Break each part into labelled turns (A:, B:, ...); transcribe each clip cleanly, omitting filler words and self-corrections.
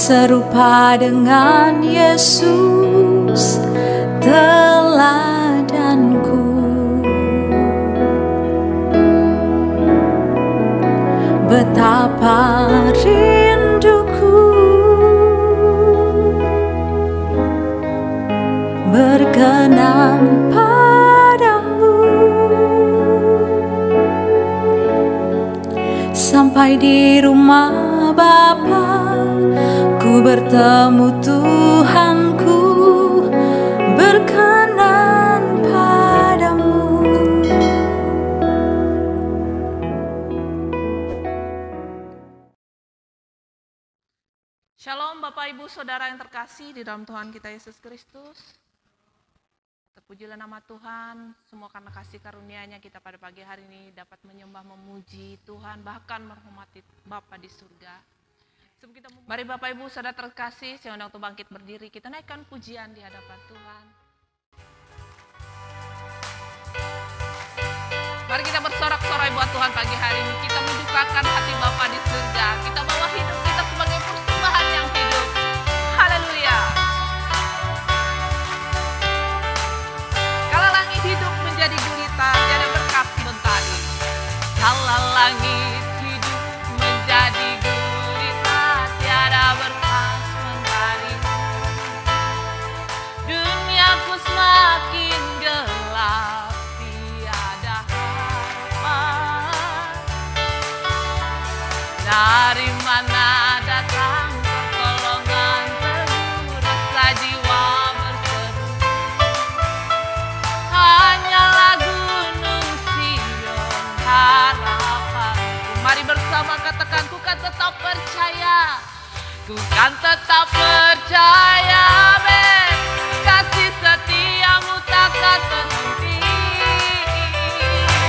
A: serupa dengan Yesus teladanku. Betapa rinduku berkenan padamu, sampai di rumah Bapa ku bertemu Tuhanku, berkenan padamu.
B: Shalom Bapak Ibu Saudara yang terkasih di dalam Tuhan kita Yesus Kristus. Terpujilah nama Tuhan, semua karena kasih karunia-Nya kita pada pagi hari ini dapat menyembah, memuji Tuhan, bahkan menghormati Bapa di surga. Mari Bapak Ibu Saudara terkasih, saya undang untuk bangkit berdiri, kita naikkan pujian di hadapan Tuhan. Mari kita bersorak-sorai buat Tuhan pagi hari ini, kita mendukakan hati Bapa di surga, kita bawa hidup kita sebagai persembahan yang hidup. Haleluya. Kalau langit hidup menjadi gurita, tiada berkat mentari. Kalau langit hidup menjadi gurita, tiada berkat mentari. Duniaku semakin gelap, tiada harapan. Dari mana datang pertolongan, teguh rasa jiwa berseru. Hanyalah Gunung Sion harapanku. Mari bersama katakan, ku kan tetap percaya, ku kan tetap percaya, amin. Kasih setiamu takkan terhenti,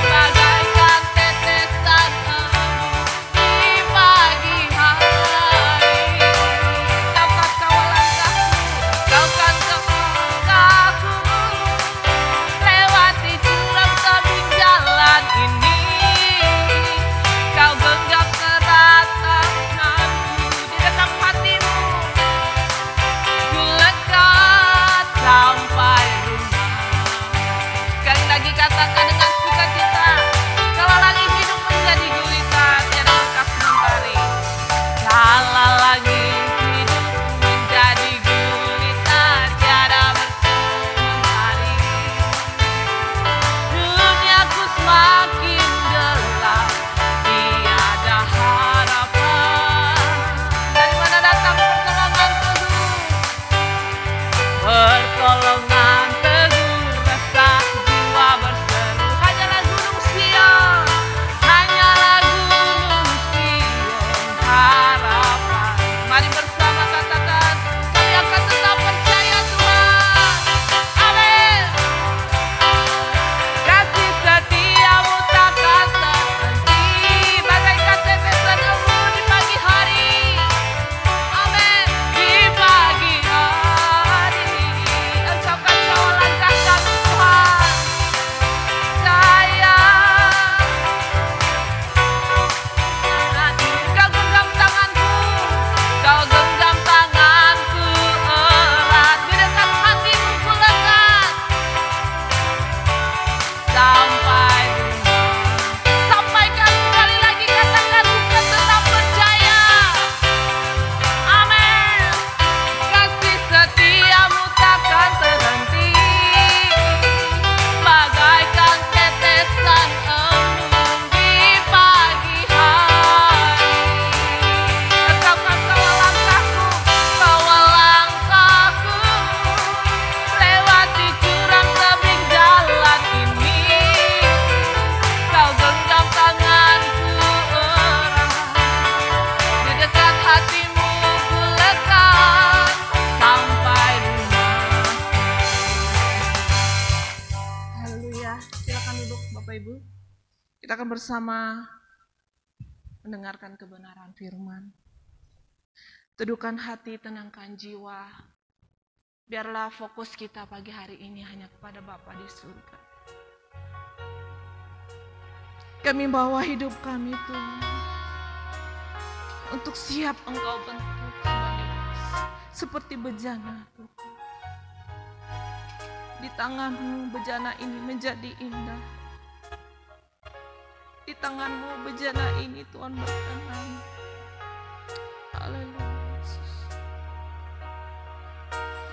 B: bagaikan tetesan embun di pagi hari. Kau kan kawal langkahku, kau kan kawal langkahku, lewati jurang tebing jalan ini. Kau genggam erat tanganku, di dalam hatimu ku lekat sampai rumah. Sekali lagi katakan dengan sukacita, kalau langit hidup menjadi gurita, tiada berkat mentari. Kalau langit hidup menjadi gurita, tiada berkat mentari. Duniaku semakin gelap, tiada harapan. Dari mana datang pertolongan teguh? Pertolongan teguh, rasa jiwa berseru. Hanyalah Gunung Sion, hanyalah Gunung Sion harapan. Mari bersama katakan, kami akan tetap percaya Tuhan. Amin. Kasih setiamu takkan terhenti, bagaikan tetesan embun di pagi hari. Amin. Di pagi hari, Engkau kan kawal langkah kami Tuhan. Saya Kau genggam tanganku, Kau genggam tanganku erat, di dekat hatimu ku lekat sampai rumah. Sampaikan sekali lagi, katakan, ku kan tetap percaya. Amin. Kasih setiamu takkan terhenti, bagaikan tetesan embun di pagi hari. Engkau kan kawal langkahku, lewati jurang tebing jalan ini. Kau genggam tanganku erat, di dekat hatimu ku lekat sampai rumah. Haleluya. Silakan duduk Bapak Ibu. Kita akan bersama mendengarkan kebenaran firman. Teduhkan hati, tenangkan jiwa. Biarlah fokus kita pagi hari ini hanya kepada Bapa di surga. Kami bawa hidup kami Tuhan untuk siap Engkau bentuk sebagai seperti bejana Tuhan. Di tangan-Mu bejana ini menjadi indah. Di tangan-Mu bejana ini Tuhan berkenan. Haleluya Yesus.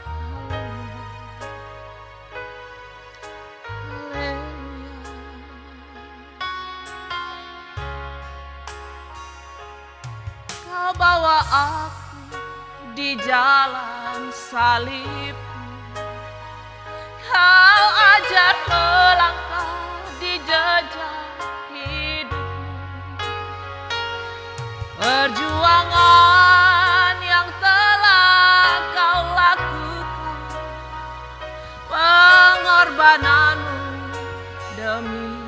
B: Haleluya. Haleluya. Kau bawa aku di jalan salib. Kau ajar melangkah di jejak hidupmu. Perjuangan yang telah Kau lakukan, pengorbananmu demi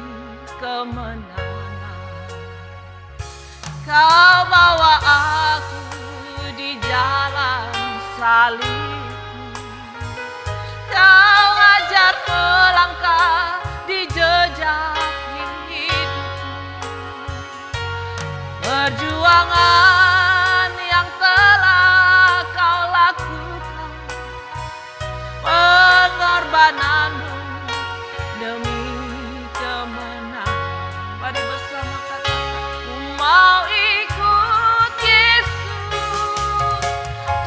B: kemenangan. Kau bawa aku di jalan salib. Kau ajar melangkah di jejak hidupmu. Perjuangan yang telah Kau lakukan, pengorbananmu demi kemenangan. Mari bersama katakan, ku mau ikut Yesus,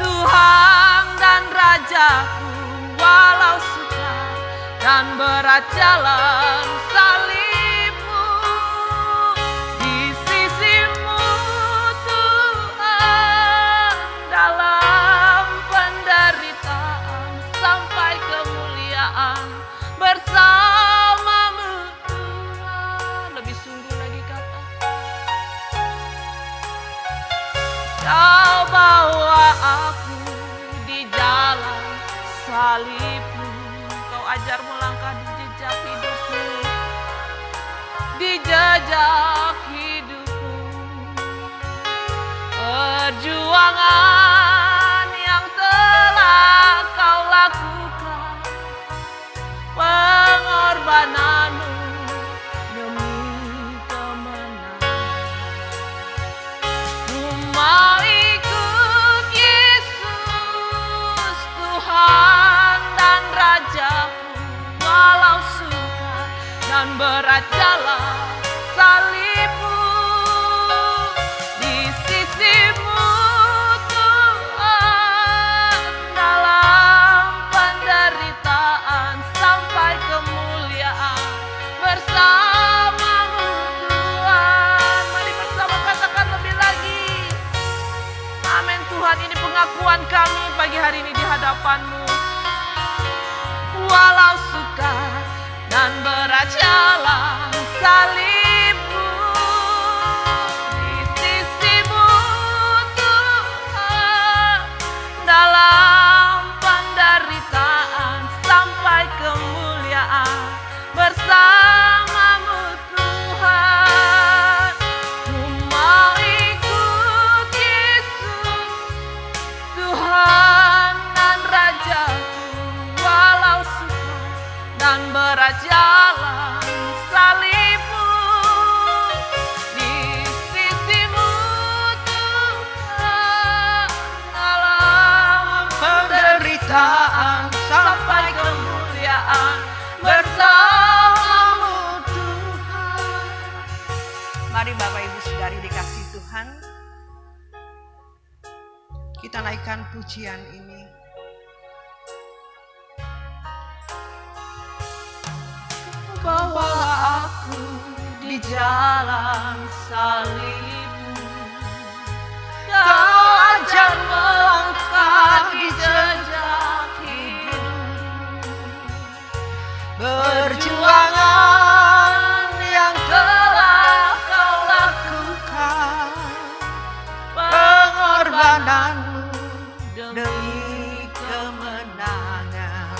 B: Tuhan dan Rajaku. Walau sukar dan berat jalan salib-Mu, di sisi-Mu Tuhan, dalam penderitaan sampai kemuliaan bersama-Mu Tuhan. Lebih sungguh lagi kata, Kau bawa aku di jalan salib-Mu. Kau ajar melangkah di jejak hidupmu. Di jejak hidupmu. Perjuangan yang telah Kau lakukan, pengorbananmu demi kemenangan. Ku mau ikut Yesus, Tuhan dan Rajaku. Walau sukar dan berat jalan salib-Mu, di sisi-Mu Tuhan, dalam penderitaan sampai kemuliaan bersama-Mu Tuhan. Mari bersama katakan lebih lagi. Amin Tuhan, ini pengakuan kami pagi hari ini di hadapan-Mu. Walau sukar dan berat jalan salib-Mu, di sisi-Mu Tuhan, dalam penderitaan sampai kemuliaan bersama-Mu Tuhan. Ku mau ikut Yesus, Tuhan dan Rajaku. Walau sukar dan berat jalan salib-Mu, di sisi-Mu Tuhan, dalam penderitaan sampai kemuliaan bersama-Mu Tuhan.
C: Mari Bapak Ibu Saudari dikasih Tuhan, kita naikkan pujian ini.
B: Bawa aku di jalan salib-Mu. Kau ajar melangkah di jejak hidupmu.
C: Perjuangan yang telah Kau lakukan, pengorbananmu demi kemenangan.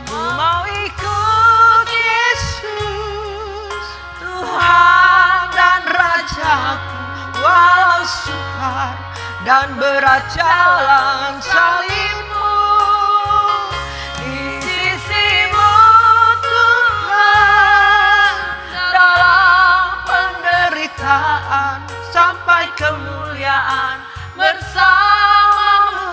C: Ku mau ikut Yesus, Tuhan dan Rajaku. Walau sukar dan berat jalan salib-Mu, di sisi-Mu Tuhan, dalam penderitaan sampai kemuliaan bersama-Mu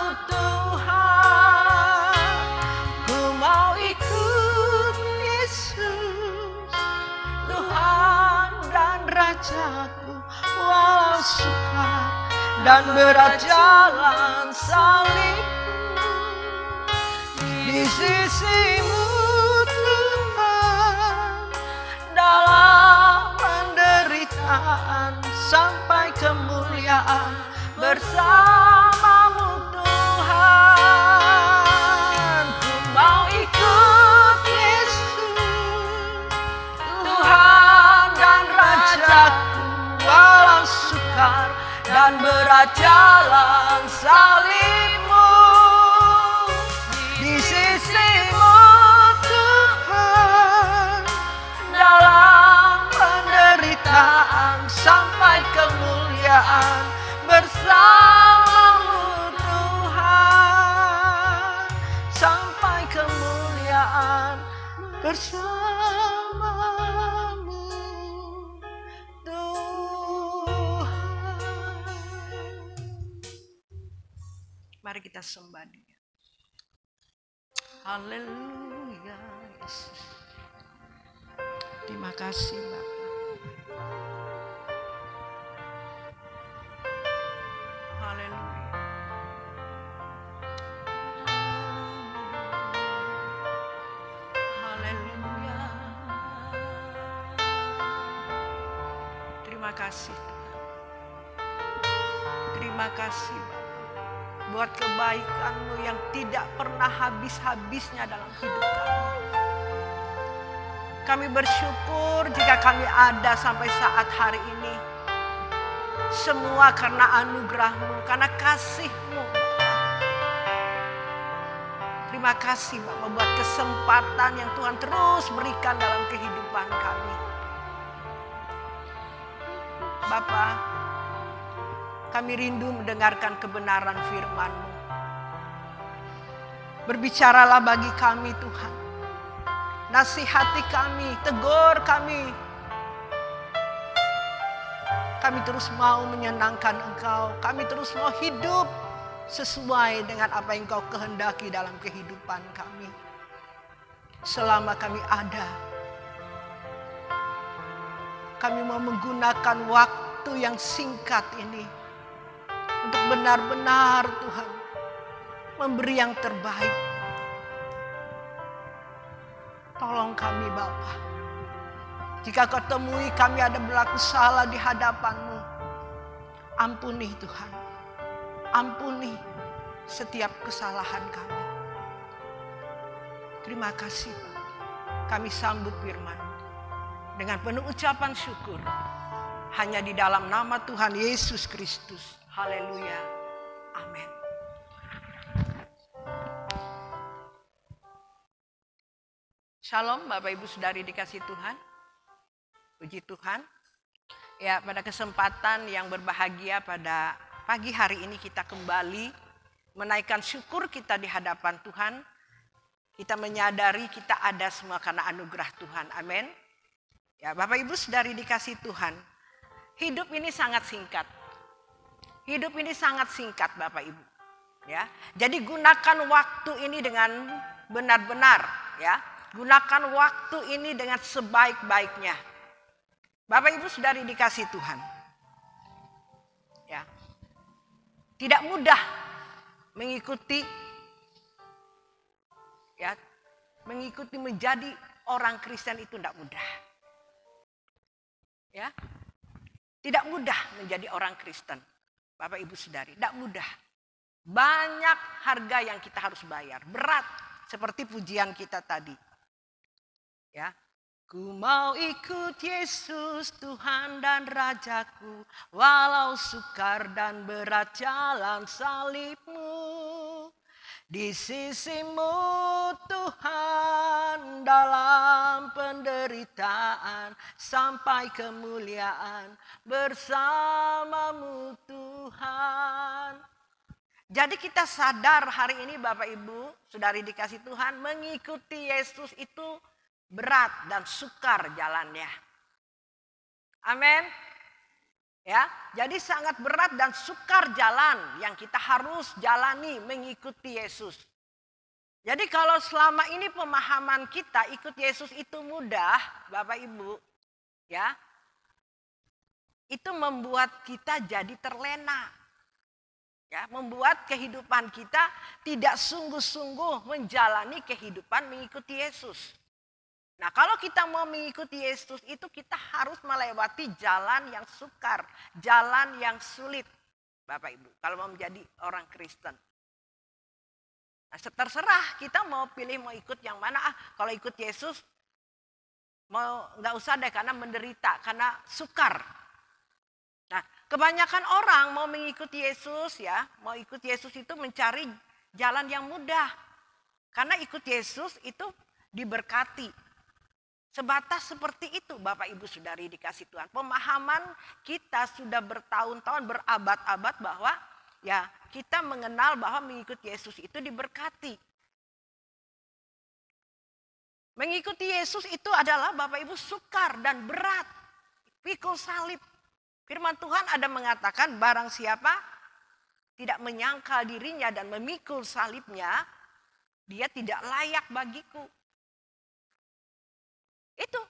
D: rajaku, walau sukar dan berat jalan salibmu. Di sisimu Tuhan, dalam penderitaan sampai kemuliaan bersamamu Tuhan. Ku mau ikut Yesus, Tuhan dan Rajaku, walau sukar dan berat jalan salibmu. Di sisimu Tuhan, dalam penderitaan sampai kemuliaan bersamamu Tuhan, sampai kemuliaan bersamamu Tuhan. Mari kita sembah Dia. Haleluya Yesus. Terima kasih Bapa. Haleluya. Haleluya. Terima kasih Tuhan. Terima kasih Bapa, buat kebaikan-Mu yang tidak pernah habis-habisnya dalam hidup kami. Kami bersyukur jika kami ada sampai saat hari ini. Semua karena anugerah-Mu, karena kasih-Mu. Terima kasih Bapa buat kesempatan yang Tuhan terus berikan dalam kehidupan kami. Bapa, kami rindu mendengarkan kebenaran firman-Mu. Berbicaralah bagi kami Tuhan. Nasihati kami, tegur kami. Kami terus mau menyenangkan Engkau. Kami terus mau hidup sesuai dengan apa yang Engkau kehendaki dalam kehidupan kami. Selama kami ada, kami mau menggunakan waktu yang singkat ini untuk benar-benar Tuhan memberi yang terbaik. Tolong kami Bapa, jika Kau temui kami ada berlaku salah di hadapan-Mu, ampuni Tuhan, ampuni setiap kesalahan kami. Terima kasih Bapa, kami sambut firman-Mu dengan penuh ucapan syukur, hanya di dalam nama Tuhan Yesus Kristus. Haleluya. Amin. Shalom Bapak Ibu Saudari dikasih Tuhan. Puji Tuhan. Ya, pada kesempatan yang berbahagia pada pagi hari ini kita kembali menaikkan syukur kita di hadapan Tuhan. Kita menyadari kita ada semua karena anugerah Tuhan. Amin. Ya, Bapak Ibu Saudari dikasih Tuhan. Hidup ini sangat singkat. Hidup ini sangat singkat Bapak Ibu. Ya. Jadi gunakan waktu ini dengan benar-benar, ya. Gunakan waktu ini dengan sebaik-baiknya. Bapak Ibu Saudari dikasih Tuhan. Ya. Tidak mudah mengikuti, ya, mengikuti menjadi orang Kristen itu tidak mudah. Ya. Tidak mudah menjadi orang Kristen. Bapak Ibu Saudari, tidak mudah. Banyak harga yang kita harus bayar, berat seperti pujian kita tadi. Ya, ku mau ikut Yesus Tuhan dan Rajaku, walau sukar dan berat jalan salibmu. Di sisimu Tuhan, dalam penderitaan sampai kemuliaan bersamamu Tuhan. Jadi kita sadar hari ini Bapak Ibu, Saudari dikasih Tuhan, mengikuti Yesus itu berat dan sukar jalannya. Amin. Ya, jadi sangat berat dan sukar jalan yang kita harus jalani mengikuti Yesus. Jadi kalau selama ini pemahaman kita ikut Yesus itu mudah, Bapak Ibu, ya. itu membuat kita jadi terlena. Ya, membuat kehidupan kita tidak sungguh-sungguh menjalani kehidupan mengikuti Yesus. Nah, kalau kita mau mengikuti Yesus itu kita harus melewati jalan yang sukar, jalan yang sulit. Bapak Ibu, kalau mau menjadi orang Kristen. Nah, terserah kita mau pilih mau ikut yang mana. Kalau ikut Yesus mau nggak usah deh karena menderita, karena sukar. Nah, kebanyakan orang mau mengikuti Yesus ya, mau ikut Yesus itu mencari jalan yang mudah. Karena ikut Yesus itu diberkati. Sebatas seperti itu Bapak Ibu Saudari dikasih Tuhan. Pemahaman kita sudah bertahun-tahun, berabad-abad bahwa ya kita mengenal bahwa mengikuti Yesus itu diberkati. Mengikuti Yesus itu adalah Bapak Ibu sukar dan berat. Pikul salib. Firman Tuhan ada mengatakan barang siapa tidak menyangkal dirinya dan memikul salibnya, dia tidak layak bagiku. Itu.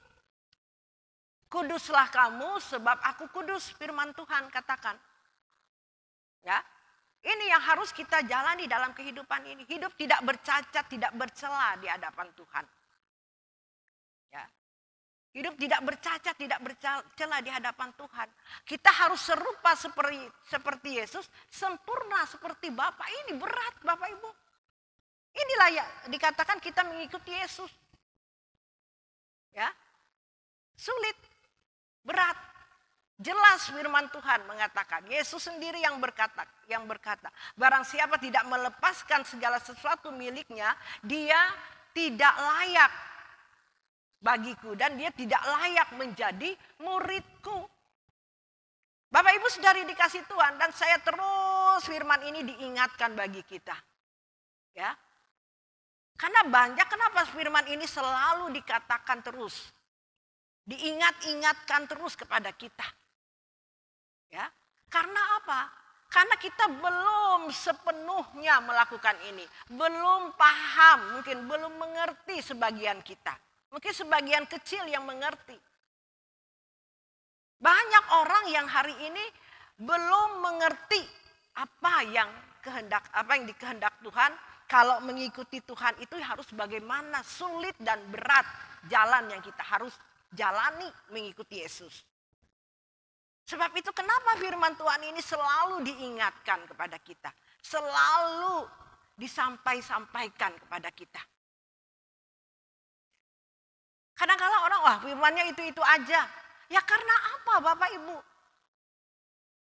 D: Kuduslah kamu sebab aku kudus, firman Tuhan katakan. Ya. Ini yang harus kita jalani dalam kehidupan ini. Hidup tidak bercacat, tidak bercela di hadapan Tuhan. Ya. Hidup tidak bercacat, tidak bercela di hadapan Tuhan. Kita harus serupa seperti Yesus, sempurna seperti Bapa. Ini berat Bapak Ibu. Inilah ya dikatakan kita mengikuti Yesus. Ya, sulit, berat, jelas firman Tuhan mengatakan. Yesus sendiri yang berkata, barang siapa tidak melepaskan segala sesuatu miliknya, dia tidak layak bagiku dan dia tidak layak menjadi muridku. Bapak Ibu Saudari dikasih Tuhan, dan saya terus firman ini diingatkan bagi kita. Ya. Karena banyak kenapa firman ini selalu dikatakan terus. Diingat-ingatkan terus kepada kita. Ya. Karena apa? Karena kita belum sepenuhnya melakukan ini. Belum paham, mungkin belum mengerti sebagian kita. Mungkin sebagian kecil yang mengerti. Banyak orang yang hari ini belum mengerti apa yang dikehendak Tuhan. Kalau mengikuti Tuhan itu harus bagaimana sulit dan berat jalan yang kita harus jalani mengikuti Yesus. Sebab itu kenapa firman Tuhan ini selalu diingatkan kepada kita. Selalu disampaikan kepada kita. Kadang-kadang orang, wah firmannya itu aja. Ya karena apa Bapak Ibu?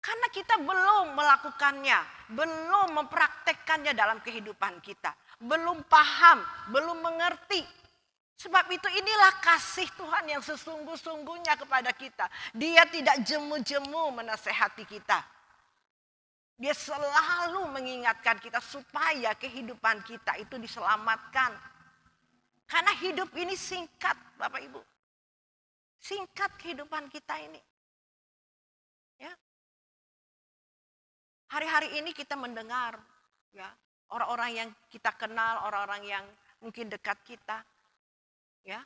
D: Karena kita belum melakukannya, belum mempraktekkannya dalam kehidupan kita. Belum paham, belum mengerti. Sebab itu inilah kasih Tuhan yang sesungguh-sungguhnya kepada kita. Dia tidak jemu-jemu menasehati kita. Dia selalu mengingatkan kita supaya kehidupan kita itu diselamatkan. Karena hidup ini singkat Bapak Ibu. Singkat kehidupan kita ini. Ya. Hari-hari ini kita mendengar ya, orang-orang yang kita kenal, orang-orang yang mungkin dekat kita. Ya,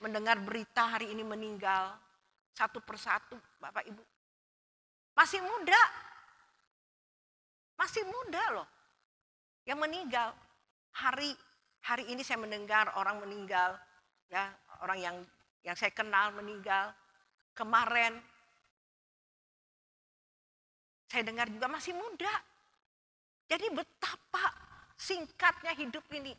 D: mendengar berita hari ini meninggal satu persatu Bapak Ibu. Masih muda loh yang meninggal. Hari ini saya mendengar orang meninggal, ya orang yang saya kenal meninggal. Kemarin saya dengar juga masih muda. Jadi betapa singkatnya hidup ini.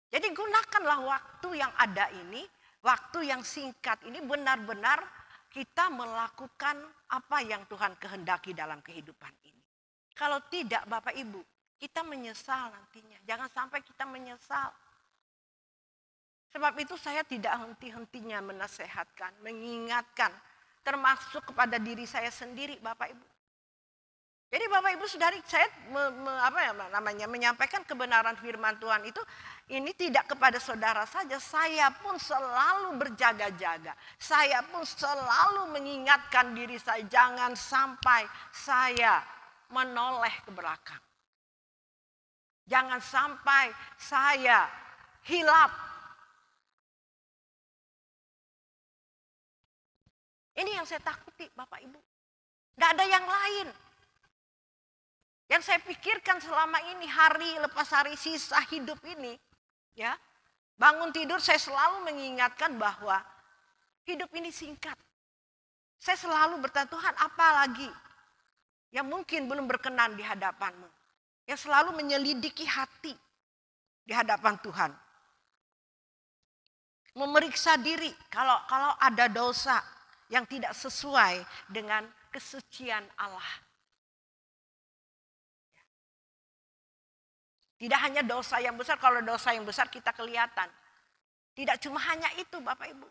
D: Jadi gunakanlah waktu yang ada ini, waktu yang singkat ini benar-benar kita melakukan apa yang Tuhan kehendaki dalam kehidupan ini. Kalau tidak Bapak Ibu, kita menyesal nantinya. Jangan sampai kita menyesal. Sebab itu saya tidak henti-hentinya menasehatkan, mengingatkan, termasuk kepada diri saya sendiri Bapak Ibu. Jadi Bapak Ibu Saudari, saya menyampaikan kebenaran firman Tuhan itu, ini tidak kepada saudara saja, saya pun selalu berjaga-jaga. Saya pun selalu mengingatkan diri saya, jangan sampai saya menoleh ke belakang. Jangan sampai saya hilap. Ini yang saya takuti Bapak Ibu. Gak ada yang lain. Yang saya pikirkan selama ini, hari lepas hari, sisa hidup ini, ya, bangun tidur saya selalu mengingatkan bahwa hidup ini singkat. Saya selalu bertanya, Tuhan apa lagi yang mungkin belum berkenan di hadapan-Mu. Yang selalu menyelidiki hati di hadapan Tuhan. Memeriksa diri kalau ada dosa yang tidak sesuai dengan kesucian Allah. Tidak hanya dosa yang besar, kalau dosa yang besar kita kelihatan. Tidak cuma hanya itu Bapak Ibu.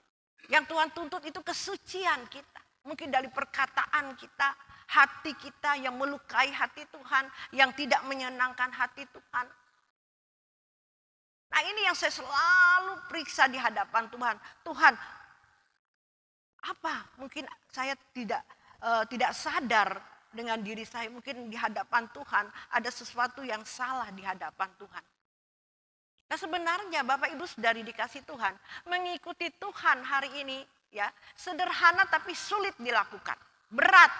D: Yang Tuhan tuntut itu kesucian kita. Mungkin dari perkataan kita, hati kita yang melukai hati Tuhan, yang tidak menyenangkan hati Tuhan. Nah ini yang saya selalu periksa di hadapan Tuhan. Tuhan, apa mungkin saya tidak sadar dengan diri saya, mungkin di hadapan Tuhan ada sesuatu yang salah di hadapan Tuhan. Nah sebenarnya Bapak Ibu Saudari dikasih Tuhan, mengikuti Tuhan hari ini ya sederhana tapi sulit dilakukan. Berat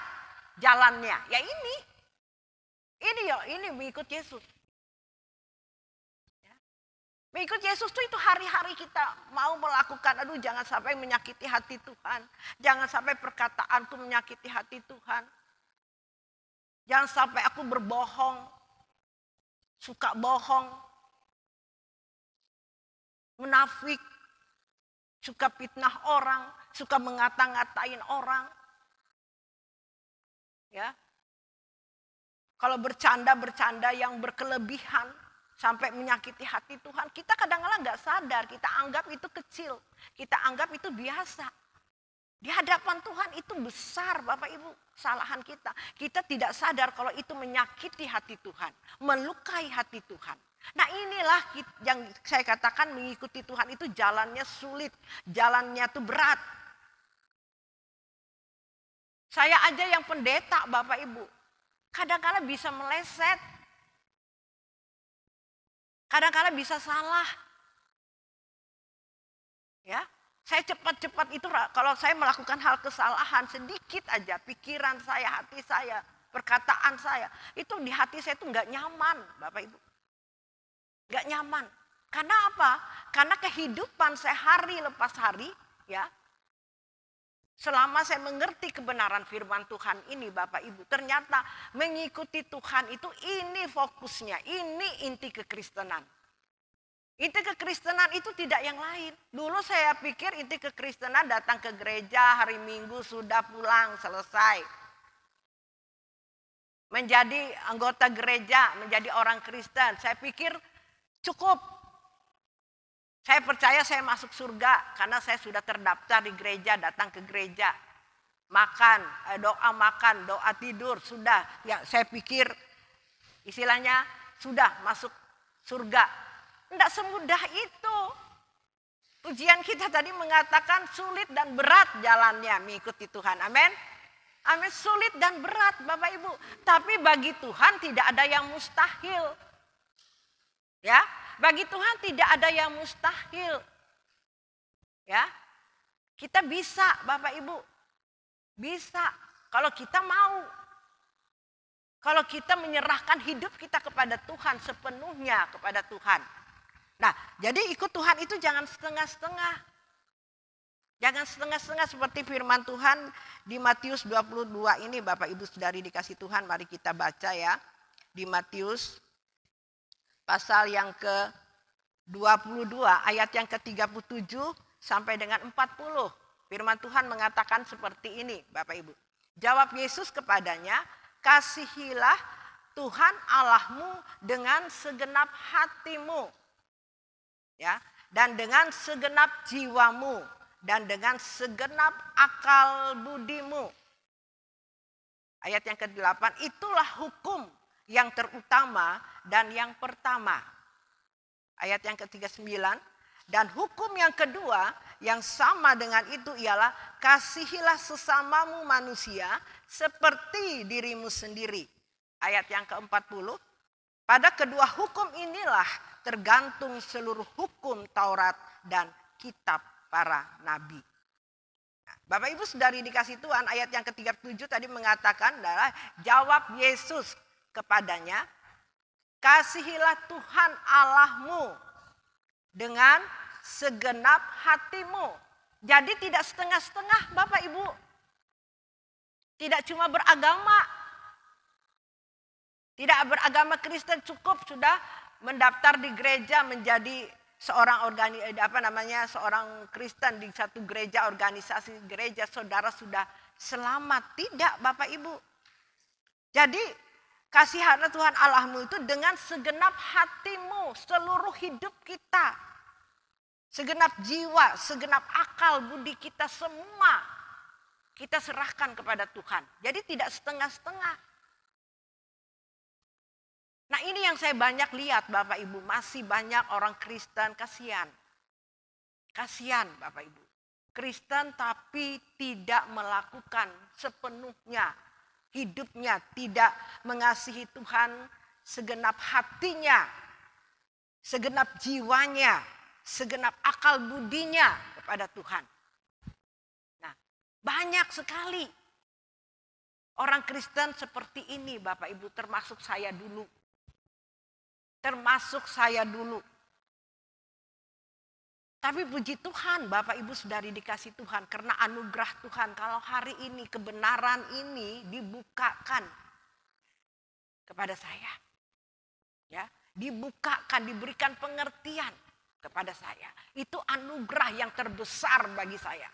D: jalannya. Ya ini mengikut Yesus. Ya. Mengikut Yesus itu hari-hari kita mau melakukan, aduh jangan sampai menyakiti hati Tuhan. Jangan sampai perkataanku menyakiti hati Tuhan. Jangan sampai aku berbohong, suka bohong, munafik, suka fitnah orang, suka mengata-ngatain orang. Ya. Kalau bercanda yang berkelebihan sampai menyakiti hati Tuhan, kita kadang-kadang nggak sadar, kita anggap itu kecil, kita anggap itu biasa. Di hadapan Tuhan itu besar Bapak Ibu kesalahan kita. Kita tidak sadar kalau itu menyakiti hati Tuhan. Melukai hati Tuhan. Nah inilah yang saya katakan mengikuti Tuhan itu jalannya sulit. Jalannya itu berat. Saya aja yang pendeta Bapak Ibu. Kadang-kadang bisa meleset. Kadang-kadang bisa salah. Ya. Saya cepat-cepat itu kalau saya melakukan hal kesalahan sedikit aja pikiran saya, hati saya, perkataan saya. Itu di hati saya itu nggak nyaman Bapak Ibu. Nggak nyaman. Karena apa? Karena kehidupan saya hari lepas hari ya. Selama saya mengerti kebenaran firman Tuhan ini Bapak Ibu. Ternyata mengikuti Tuhan itu ini fokusnya. Ini inti kekristenan. Inti kekristenan itu tidak yang lain. Dulu saya pikir inti kekristenan datang ke gereja hari Minggu sudah pulang selesai. Menjadi anggota gereja, menjadi orang Kristen. Saya pikir cukup. Saya percaya saya masuk surga karena saya sudah terdaftar di gereja, datang ke gereja. Makan, doa tidur, sudah. Ya, saya pikir istilahnya sudah masuk surga. Tidak semudah itu. Ujian kita tadi mengatakan sulit dan berat jalannya mengikuti Tuhan. Amin. Amin, sulit dan berat Bapak Ibu. Tapi bagi Tuhan tidak ada yang mustahil. Ya, bagi Tuhan tidak ada yang mustahil. Ya. Kita bisa Bapak Ibu. Bisa kalau kita mau. Kalau kita menyerahkan hidup kita kepada Tuhan sepenuhnya kepada Tuhan. Nah, jadi ikut Tuhan itu jangan setengah-setengah. Jangan setengah-setengah seperti firman Tuhan di Matius 22 ini Bapak Ibu Saudari dikasih Tuhan. Mari kita baca ya. Di Matius pasal yang ke-22 ayat yang ke-37 sampai dengan 40. Firman Tuhan mengatakan seperti ini Bapak Ibu. Jawab Yesus kepadanya, kasihilah Tuhan Allahmu dengan segenap hatimu. Ya, dan dengan segenap jiwamu dan dengan segenap akal budimu. Ayat yang ke-8, itulah hukum yang terutama dan yang pertama. Ayat yang ke-39, dan hukum yang kedua yang sama dengan itu ialah kasihilah sesamamu manusia seperti dirimu sendiri. Ayat yang ke-40, pada kedua hukum inilah tergantung seluruh hukum Taurat dan kitab para nabi. Nah, Bapak Ibu Saudari dikasih Tuhan, ayat yang ke-37 tadi mengatakan adalah jawab Yesus kepadanya, kasihilah Tuhan Allahmu dengan segenap hatimu. Jadi tidak setengah-setengah Bapak Ibu. Tidak cuma beragama. Tidak beragama Kristen cukup sudah mendaftar di gereja menjadi seorang seorang Kristen di satu gereja, organisasi gereja, saudara sudah selamat. Tidak Bapak Ibu. Jadi kasihilah Tuhan Allahmu itu dengan segenap hatimu, seluruh hidup kita. Segenap jiwa, segenap akal, budi kita semua. Kita serahkan kepada Tuhan. Jadi tidak setengah-setengah. Nah ini yang saya banyak lihat Bapak Ibu. Masih banyak orang Kristen kasihan. Kasihan Bapak Ibu. Kristen tapi tidak melakukan sepenuhnya hidupnya. Tidak mengasihi Tuhan segenap hatinya. Segenap jiwanya. Segenap akal budinya kepada Tuhan. Nah banyak sekali orang Kristen seperti ini Bapak Ibu, termasuk saya dulu. Termasuk saya dulu. Tapi puji Tuhan Bapak Ibu Saudari dikasih Tuhan. Karena anugerah Tuhan kalau hari ini kebenaran ini dibukakan kepada saya. Ya, dibukakan, diberikan pengertian kepada saya. Itu anugerah yang terbesar bagi saya.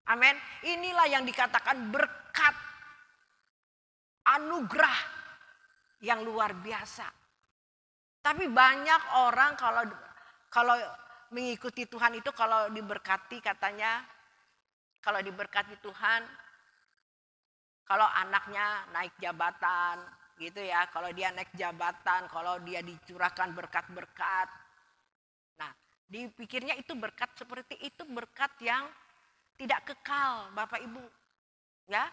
D: Amin. Inilah yang dikatakan berkat. Anugerah yang luar biasa. Tapi banyak orang kalau mengikuti Tuhan itu kalau diberkati katanya, kalau diberkati Tuhan, kalau anaknya naik jabatan gitu ya, kalau dia naik jabatan, kalau dia dicurahkan berkat-berkat. Nah, dipikirnya itu berkat seperti itu berkat yang tidak kekal Bapak Ibu. Ya,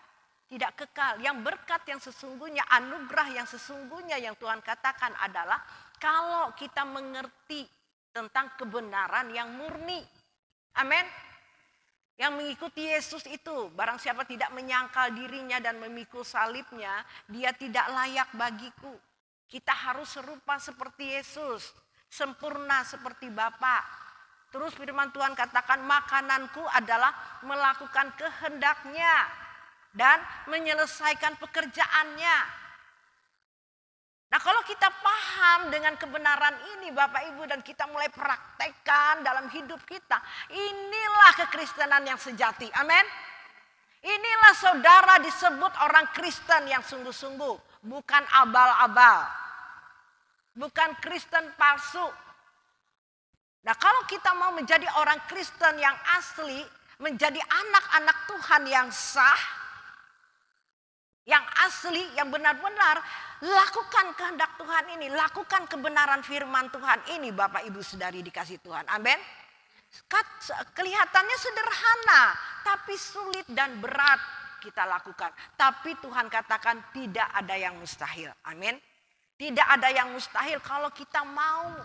D: tidak kekal. Yang berkat yang sesungguhnya, anugerah yang sesungguhnya yang Tuhan katakan adalah kalau kita mengerti tentang kebenaran yang murni. Amin. Yang mengikuti Yesus itu, barang siapa tidak menyangkal dirinya dan memikul salibnya, dia tidak layak bagiku. Kita harus serupa seperti Yesus, sempurna seperti Bapa. Terus firman Tuhan katakan, makananku adalah melakukan kehendaknya dan menyelesaikan pekerjaannya. Nah kalau kita paham dengan kebenaran ini Bapak Ibu dan kita mulai praktekkan dalam hidup kita. Inilah kekristenan yang sejati. Amin. Inilah saudara disebut orang Kristen yang sungguh-sungguh. Bukan abal-abal. Bukan Kristen palsu. Nah kalau kita mau menjadi orang Kristen yang asli. Menjadi anak-anak Tuhan yang sah. Yang asli, yang benar-benar lakukan kehendak Tuhan ini. Lakukan kebenaran firman Tuhan ini Bapak Ibu Saudari dikasih Tuhan. Amin. Kelihatannya sederhana. Tapi sulit dan berat kita lakukan. Tapi Tuhan katakan tidak ada yang mustahil. Amin. Tidak ada yang mustahil kalau kita mau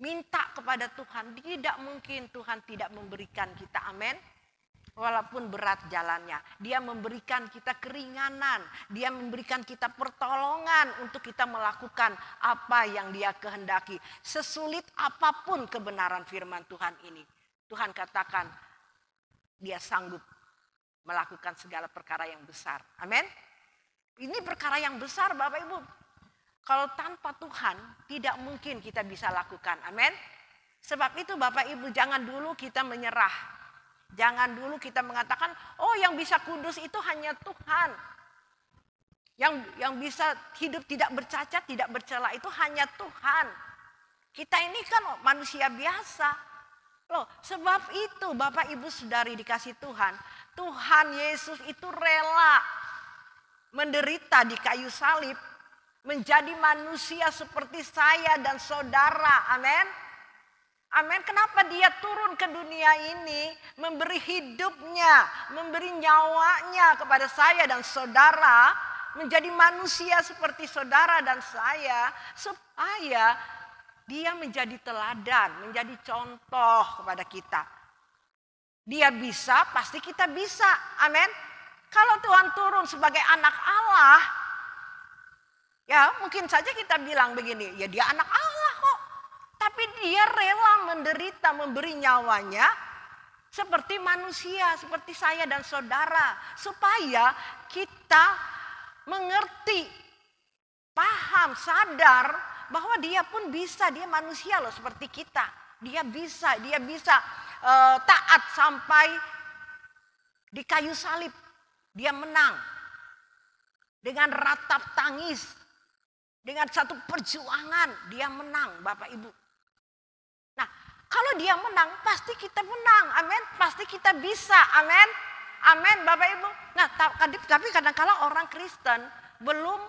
D: minta kepada Tuhan. Tidak mungkin Tuhan tidak memberikan kita. Amin. Walaupun berat jalannya, dia memberikan kita keringanan, dia memberikan kita pertolongan untuk kita melakukan apa yang dia kehendaki. Sesulit apapun kebenaran firman Tuhan ini, Tuhan katakan dia sanggup melakukan segala perkara yang besar. Amin. Ini perkara yang besar Bapak Ibu. Kalau tanpa Tuhan tidak mungkin kita bisa lakukan. Amin. Sebab itu Bapak Ibu jangan dulu kita menyerah. Jangan dulu kita mengatakan, oh yang bisa kudus itu hanya Tuhan. Yang bisa hidup tidak bercacat, tidak bercela itu hanya Tuhan. Kita ini kan manusia biasa. Loh, sebab itu Bapak Ibu Saudari dikasih Tuhan. Tuhan Yesus itu rela menderita di kayu salib. Menjadi manusia seperti saya dan saudara. Amin. Amin. Kenapa dia turun ke dunia ini, memberi hidupnya, memberi nyawanya kepada saya dan saudara, menjadi manusia seperti saudara dan saya, supaya dia menjadi teladan, menjadi contoh kepada kita. Dia bisa, pasti kita bisa. Amin. Kalau Tuhan turun sebagai anak Allah, ya mungkin saja kita bilang begini, ya dia anak Allah kok. Tapi dia rela menderita, memberi nyawanya seperti manusia, seperti saya dan saudara. Supaya kita mengerti, paham, sadar bahwa dia pun bisa, dia manusia loh seperti kita. Dia bisa taat sampai di kayu salib. Dia menang dengan ratap tangis, dengan satu perjuangan dia menang, Bapak Ibu. Nah, kalau dia menang, pasti kita menang, amin. Pasti kita bisa, amin. Amin, Bapak Ibu. Nah, tapi kadang-kala orang Kristen belum,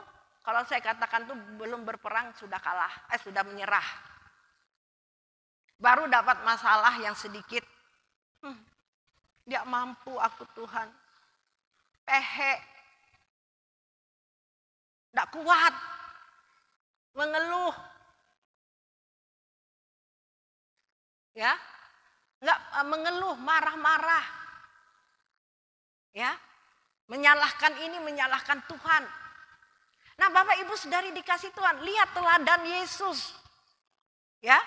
D: kalau saya katakan tuh belum berperang sudah kalah, sudah menyerah. Baru dapat masalah yang sedikit, tidak mampu aku Tuhan. Pehe, tidak kuat, mengeluh, ya, nggak mengeluh, marah-marah, ya, menyalahkan ini, menyalahkan Tuhan. Nah, Bapak Ibu saudari dikasih Tuhan, lihat teladan Yesus, ya.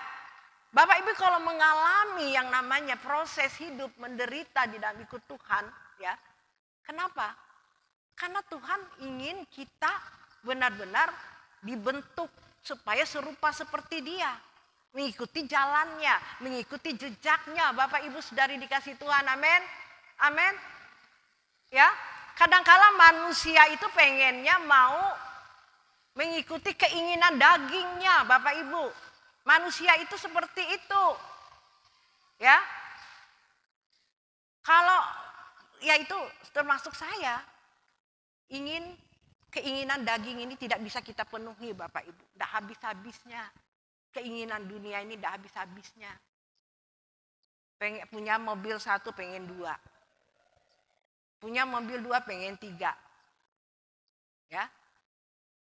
D: Bapak Ibu kalau mengalami yang namanya proses hidup menderita di dalam ikut Tuhan, ya. Kenapa? Karena Tuhan ingin kita benar-benar dibentuk supaya serupa seperti Dia. Mengikuti jalannya, mengikuti jejaknya. Bapak Ibu saudari dikasih Tuhan, amin. Amin. Ya, kadang-kala manusia itu pengennya mau mengikuti keinginan dagingnya, Bapak Ibu. Manusia itu seperti itu. Ya. Kalau ya itu termasuk saya, keinginan daging ini tidak bisa kita penuhi, Bapak Ibu. Tidak habis-habisnya. Keinginan dunia ini tidak habis-habisnya. Pengen punya mobil 1 pengen 2. Punya mobil 2 pengen 3. Ya.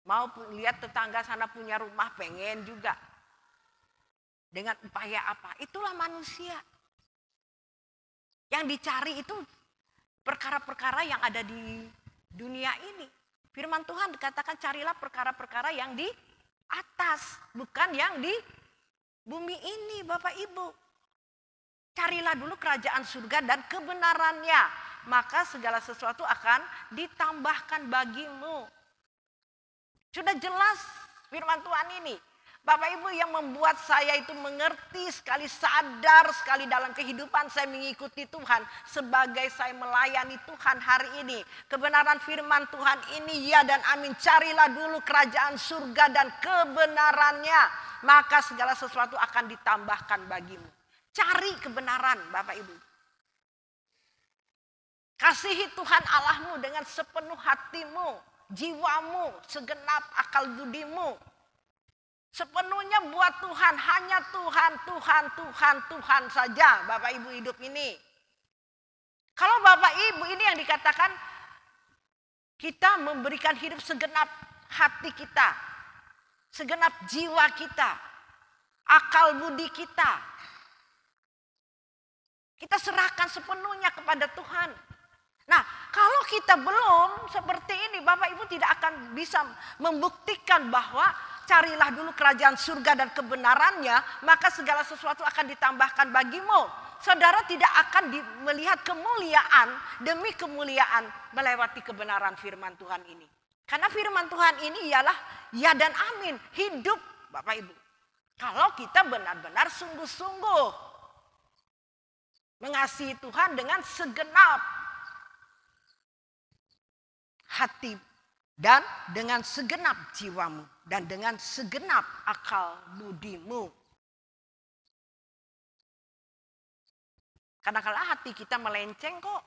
D: Mau lihat tetangga sana punya rumah pengen juga. Dengan upaya apa? Itulah manusia. Yang dicari itu perkara-perkara yang ada di dunia ini. Firman Tuhan dikatakan carilah perkara-perkara yang di atas, bukan yang di bumi ini, Bapak Ibu. Carilah dulu kerajaan surga dan kebenarannya, maka segala sesuatu akan ditambahkan bagimu. Sudah jelas firman Tuhan ini. Bapak Ibu yang membuat saya itu mengerti sekali, sadar sekali dalam kehidupan saya mengikuti Tuhan. Sebagai saya melayani Tuhan hari ini. Kebenaran firman Tuhan ini ya dan amin. Carilah dulu kerajaan surga dan kebenarannya. Maka segala sesuatu akan ditambahkan bagimu. Cari kebenaran Bapak Ibu. Kasihi Tuhan Allahmu dengan sepenuh hatimu, jiwamu, segenap akal budimu. Sepenuhnya buat Tuhan, hanya Tuhan, Tuhan, Tuhan, Tuhan saja Bapak Ibu hidup ini. Kalau Bapak Ibu ini yang dikatakan kita memberikan hidup segenap hati kita, segenap jiwa kita, akal budi kita. Kita serahkan sepenuhnya kepada Tuhan. Nah, kalau kita belum seperti ini, Bapak Ibu tidak akan bisa membuktikan bahwa carilah dulu kerajaan surga dan kebenarannya, maka segala sesuatu akan ditambahkan bagimu. Saudara tidak akan melihat kemuliaan demi kemuliaan melewati kebenaran firman Tuhan ini. Karena firman Tuhan ini ialah ya dan amin, hidup Bapak Ibu. Kalau kita benar-benar sungguh-sungguh mengasihi Tuhan dengan segenap hati dan dengan segenap jiwamu dan dengan segenap akal budimu. Kadang-kadang hati kita melenceng kok.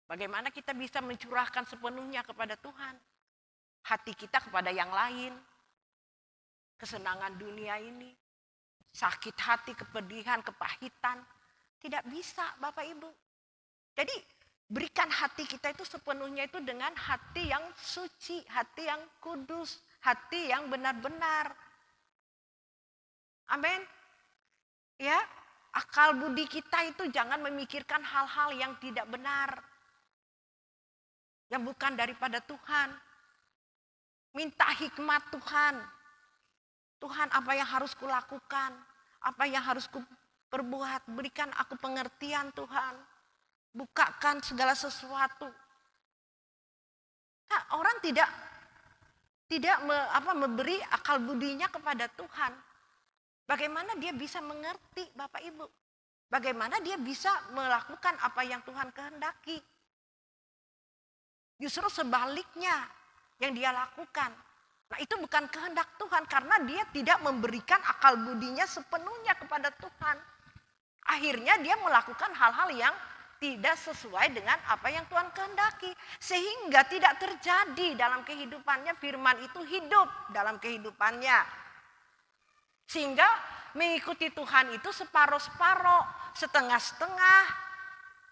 D: Bagaimana kita bisa mencurahkan sepenuhnya kepada Tuhan? Hati kita kepada yang lain. Kesenangan dunia ini. Sakit hati, kepedihan, kepahitan. Tidak bisa Bapak Ibu. Jadi berikan hati kita itu sepenuhnya itu dengan hati yang suci, hati yang kudus, hati yang benar-benar. Amin. Ya, Akal budi kita itu jangan memikirkan hal-hal yang tidak benar. Yang bukan daripada Tuhan. Minta hikmat Tuhan. Tuhan, apa yang harus kulakukan? Apa yang harus kuperbuat? Berikan aku pengertian Tuhan. Bukakan segala sesuatu. Nah, orang tidak memberi akal budinya kepada Tuhan. Bagaimana dia bisa mengerti Bapak Ibu? Bagaimana dia bisa melakukan apa yang Tuhan kehendaki? Justru sebaliknya yang dia lakukan. Nah, itu bukan kehendak Tuhan karena dia tidak memberikan akal budinya sepenuhnya kepada Tuhan. Akhirnya dia melakukan hal-hal yang tidak sesuai dengan apa yang Tuhan kehendaki. Sehingga tidak terjadi dalam kehidupannya, firman itu hidup dalam kehidupannya. Sehingga mengikuti Tuhan itu separuh-separuh, setengah-setengah.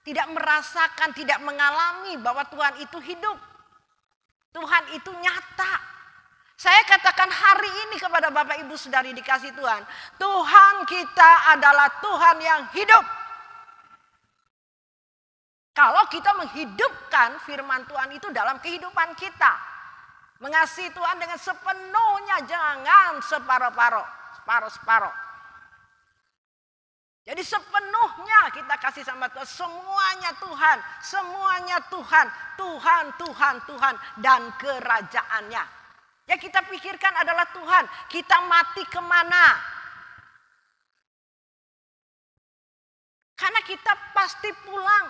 D: Tidak merasakan, tidak mengalami bahwa Tuhan itu hidup. Tuhan itu nyata. Saya katakan hari ini kepada Bapak Ibu Saudari dikasih Tuhan. Tuhan kita adalah Tuhan yang hidup. Kalau kita menghidupkan firman Tuhan itu dalam kehidupan kita. Mengasihi Tuhan dengan sepenuhnya, jangan separuh-paruh. Separuh-separuh. Jadi sepenuhnya kita kasih sama Tuhan. Semuanya Tuhan. Semuanya Tuhan. Tuhan, Tuhan, Tuhan. Dan kerajaannya. Yang kita pikirkan adalah Tuhan. Kita mati kemana? Karena kita pasti pulang.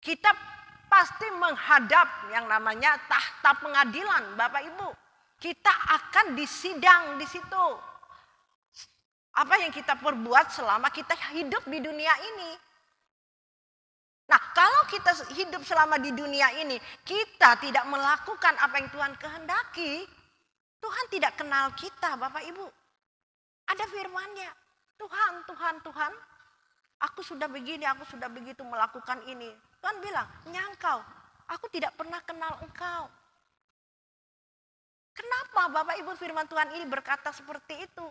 D: Kita pasti menghadap yang namanya tahta pengadilan, Bapak Ibu. Kita akan disidang di situ. Apa yang kita perbuat selama kita hidup di dunia ini. Nah, kalau kita hidup selama di dunia ini, kita tidak melakukan apa yang Tuhan kehendaki, Tuhan tidak kenal kita, Bapak Ibu. Ada firman-Nya. Tuhan, Tuhan, Tuhan, aku sudah begini, aku sudah begitu melakukan ini. Tuhan bilang, nyangkau, aku tidak pernah kenal engkau. Kenapa Bapak Ibu firman Tuhan ini berkata seperti itu?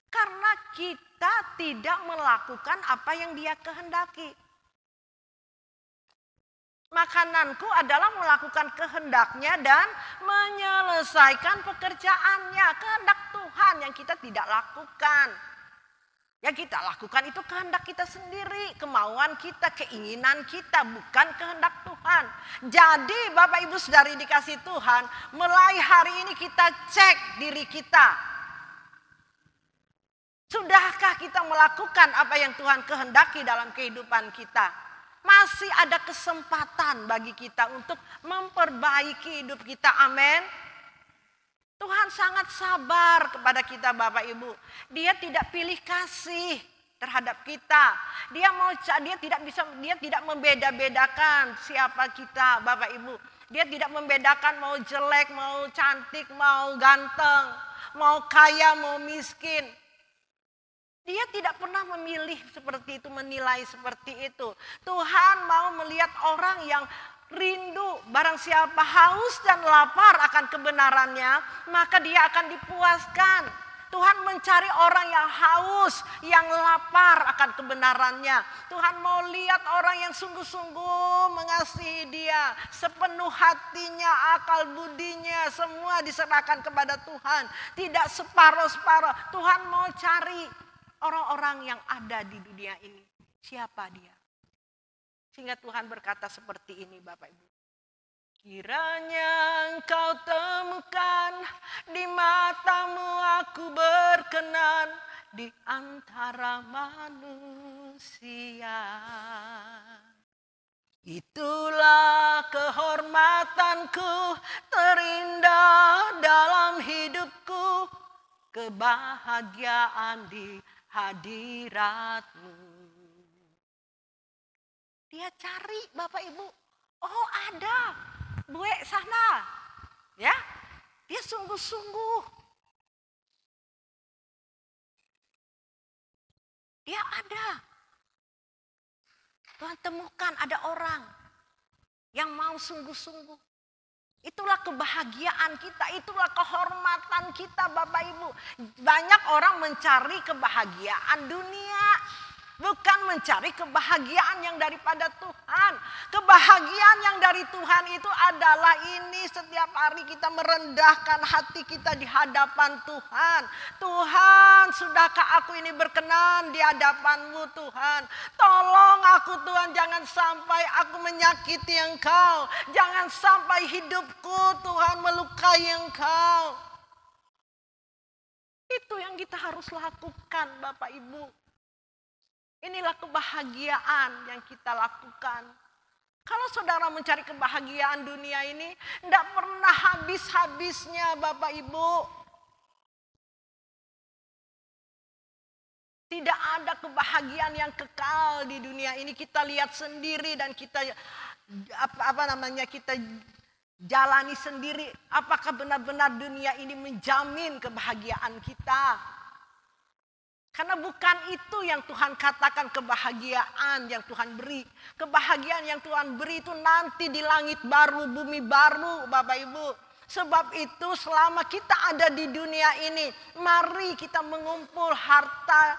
D: Karena kita tidak melakukan apa yang Dia kehendaki. Makananku adalah melakukan kehendaknya dan menyelesaikan pekerjaannya. Kehendak Tuhan yang kita tidak lakukan. Yang kita lakukan itu kehendak kita sendiri, kemauan kita, keinginan kita, bukan kehendak Tuhan. Jadi Bapak Ibu Saudari dikasih Tuhan, mulai hari ini kita cek diri kita. Sudahkah kita melakukan apa yang Tuhan kehendaki dalam kehidupan kita? Masih ada kesempatan bagi kita untuk memperbaiki hidup kita, amin. Tuhan sangat sabar kepada kita Bapak Ibu. Dia tidak pilih kasih terhadap kita. Dia tidak membeda-bedakan siapa kita Bapak Ibu. Dia tidak membedakan mau jelek, mau cantik, mau ganteng, mau kaya, mau miskin. Dia tidak pernah memilih seperti itu, menilai seperti itu. Tuhan mau melihat orang yang rindu, barang siapa haus dan lapar akan kebenarannya, maka dia akan dipuaskan. Tuhan mencari orang yang haus, yang lapar akan kebenarannya. Tuhan mau lihat orang yang sungguh-sungguh mengasihi Dia, sepenuh hatinya, akal budinya, semua diserahkan kepada Tuhan. Tidak separuh-separuh. Tuhan mau cari orang-orang yang ada di dunia ini. Siapa dia? Sehingga Tuhan berkata seperti ini Bapak Ibu. Kiranya engkau temukan di matamu aku berkenan di antara manusia. Itulah kehormatanku terindah dalam hidupku. Kebahagiaan di hadiratmu. Dia cari Bapak Ibu. Oh ada. Bue sana. Ya. Dia sungguh-sungguh. Dia ada. Tuhan temukan ada orang yang mau sungguh-sungguh. Itulah kebahagiaan kita, itulah kehormatan kita Bapak Ibu. Banyak orang mencari kebahagiaan dunia, bukan mencari kebahagiaan yang daripada Tuhan. Kebahagiaan yang dari Tuhan itu adalah ini, setiap hari kita merendahkan hati kita di hadapan Tuhan. Tuhan, sudahkah aku ini berkenan di hadapan-Mu Tuhan? Tolong aku Tuhan, jangan sampai aku menyakiti Engkau. Jangan sampai hidupku Tuhan melukai Engkau. Itu yang kita harus lakukan Bapak Ibu. Inilah kebahagiaan yang kita lakukan. Kalau saudara mencari kebahagiaan dunia ini, tidak pernah habis-habisnya Bapak Ibu. Tidak ada kebahagiaan yang kekal di dunia ini. Kita lihat sendiri dan kita kita jalani sendiri. Apakah benar-benar dunia ini menjamin kebahagiaan kita? Karena bukan itu yang Tuhan katakan kebahagiaan yang Tuhan beri. Kebahagiaan yang Tuhan beri itu nanti di langit baru, bumi baru Bapak Ibu. Sebab itu selama kita ada di dunia ini, mari kita mengumpul harta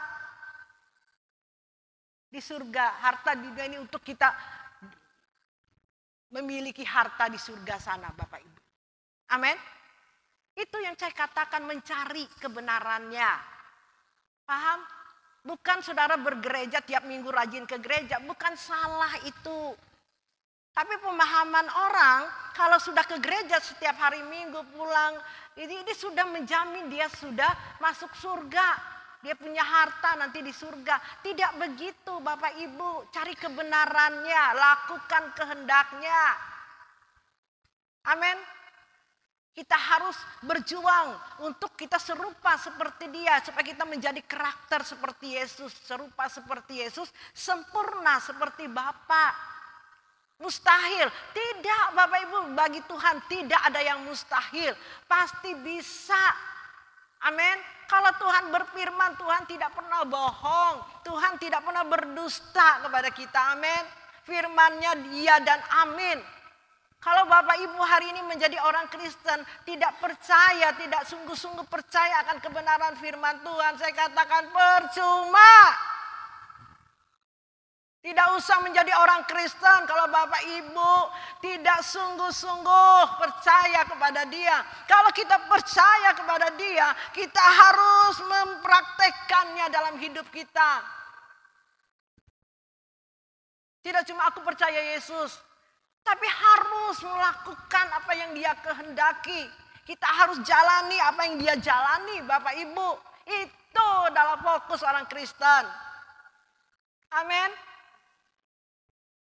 D: di surga. Harta di dunia ini untuk kita memiliki harta di surga sana Bapak Ibu. Amin. Itu yang saya katakan mencari kebenarannya. Paham? Bukan saudara bergereja tiap minggu rajin ke gereja. Bukan salah itu. Tapi pemahaman orang kalau sudah ke gereja setiap hari minggu pulang. Ini sudah menjamin dia sudah masuk surga. Dia punya harta nanti di surga. Tidak begitu Bapak Ibu. Cari kebenarannya. Lakukan kehendaknya. Amin. Kita harus berjuang untuk kita serupa seperti dia. Supaya kita menjadi karakter seperti Yesus. Serupa seperti Yesus. Sempurna seperti Bapa. Mustahil. Tidak Bapak Ibu. Bagi Tuhan tidak ada yang mustahil. Pasti bisa. Amin. Kalau Tuhan berfirman, Tuhan tidak pernah bohong. Tuhan tidak pernah berdusta kepada kita. Amin. Firman-Nya dia dan amin. Kalau Bapak Ibu hari ini menjadi orang Kristen, tidak percaya, tidak sungguh-sungguh percaya akan kebenaran firman Tuhan, saya katakan percuma. Tidak usah menjadi orang Kristen kalau Bapak Ibu tidak sungguh-sungguh percaya kepada Dia. Kalau kita percaya kepada Dia, kita harus mempraktekkannya dalam hidup kita. Tidak cuma aku percaya Yesus, tapi harus melakukan apa yang Dia kehendaki. Kita harus jalani apa yang Dia jalani Bapak Ibu. Itu adalah fokus orang Kristen. Amin.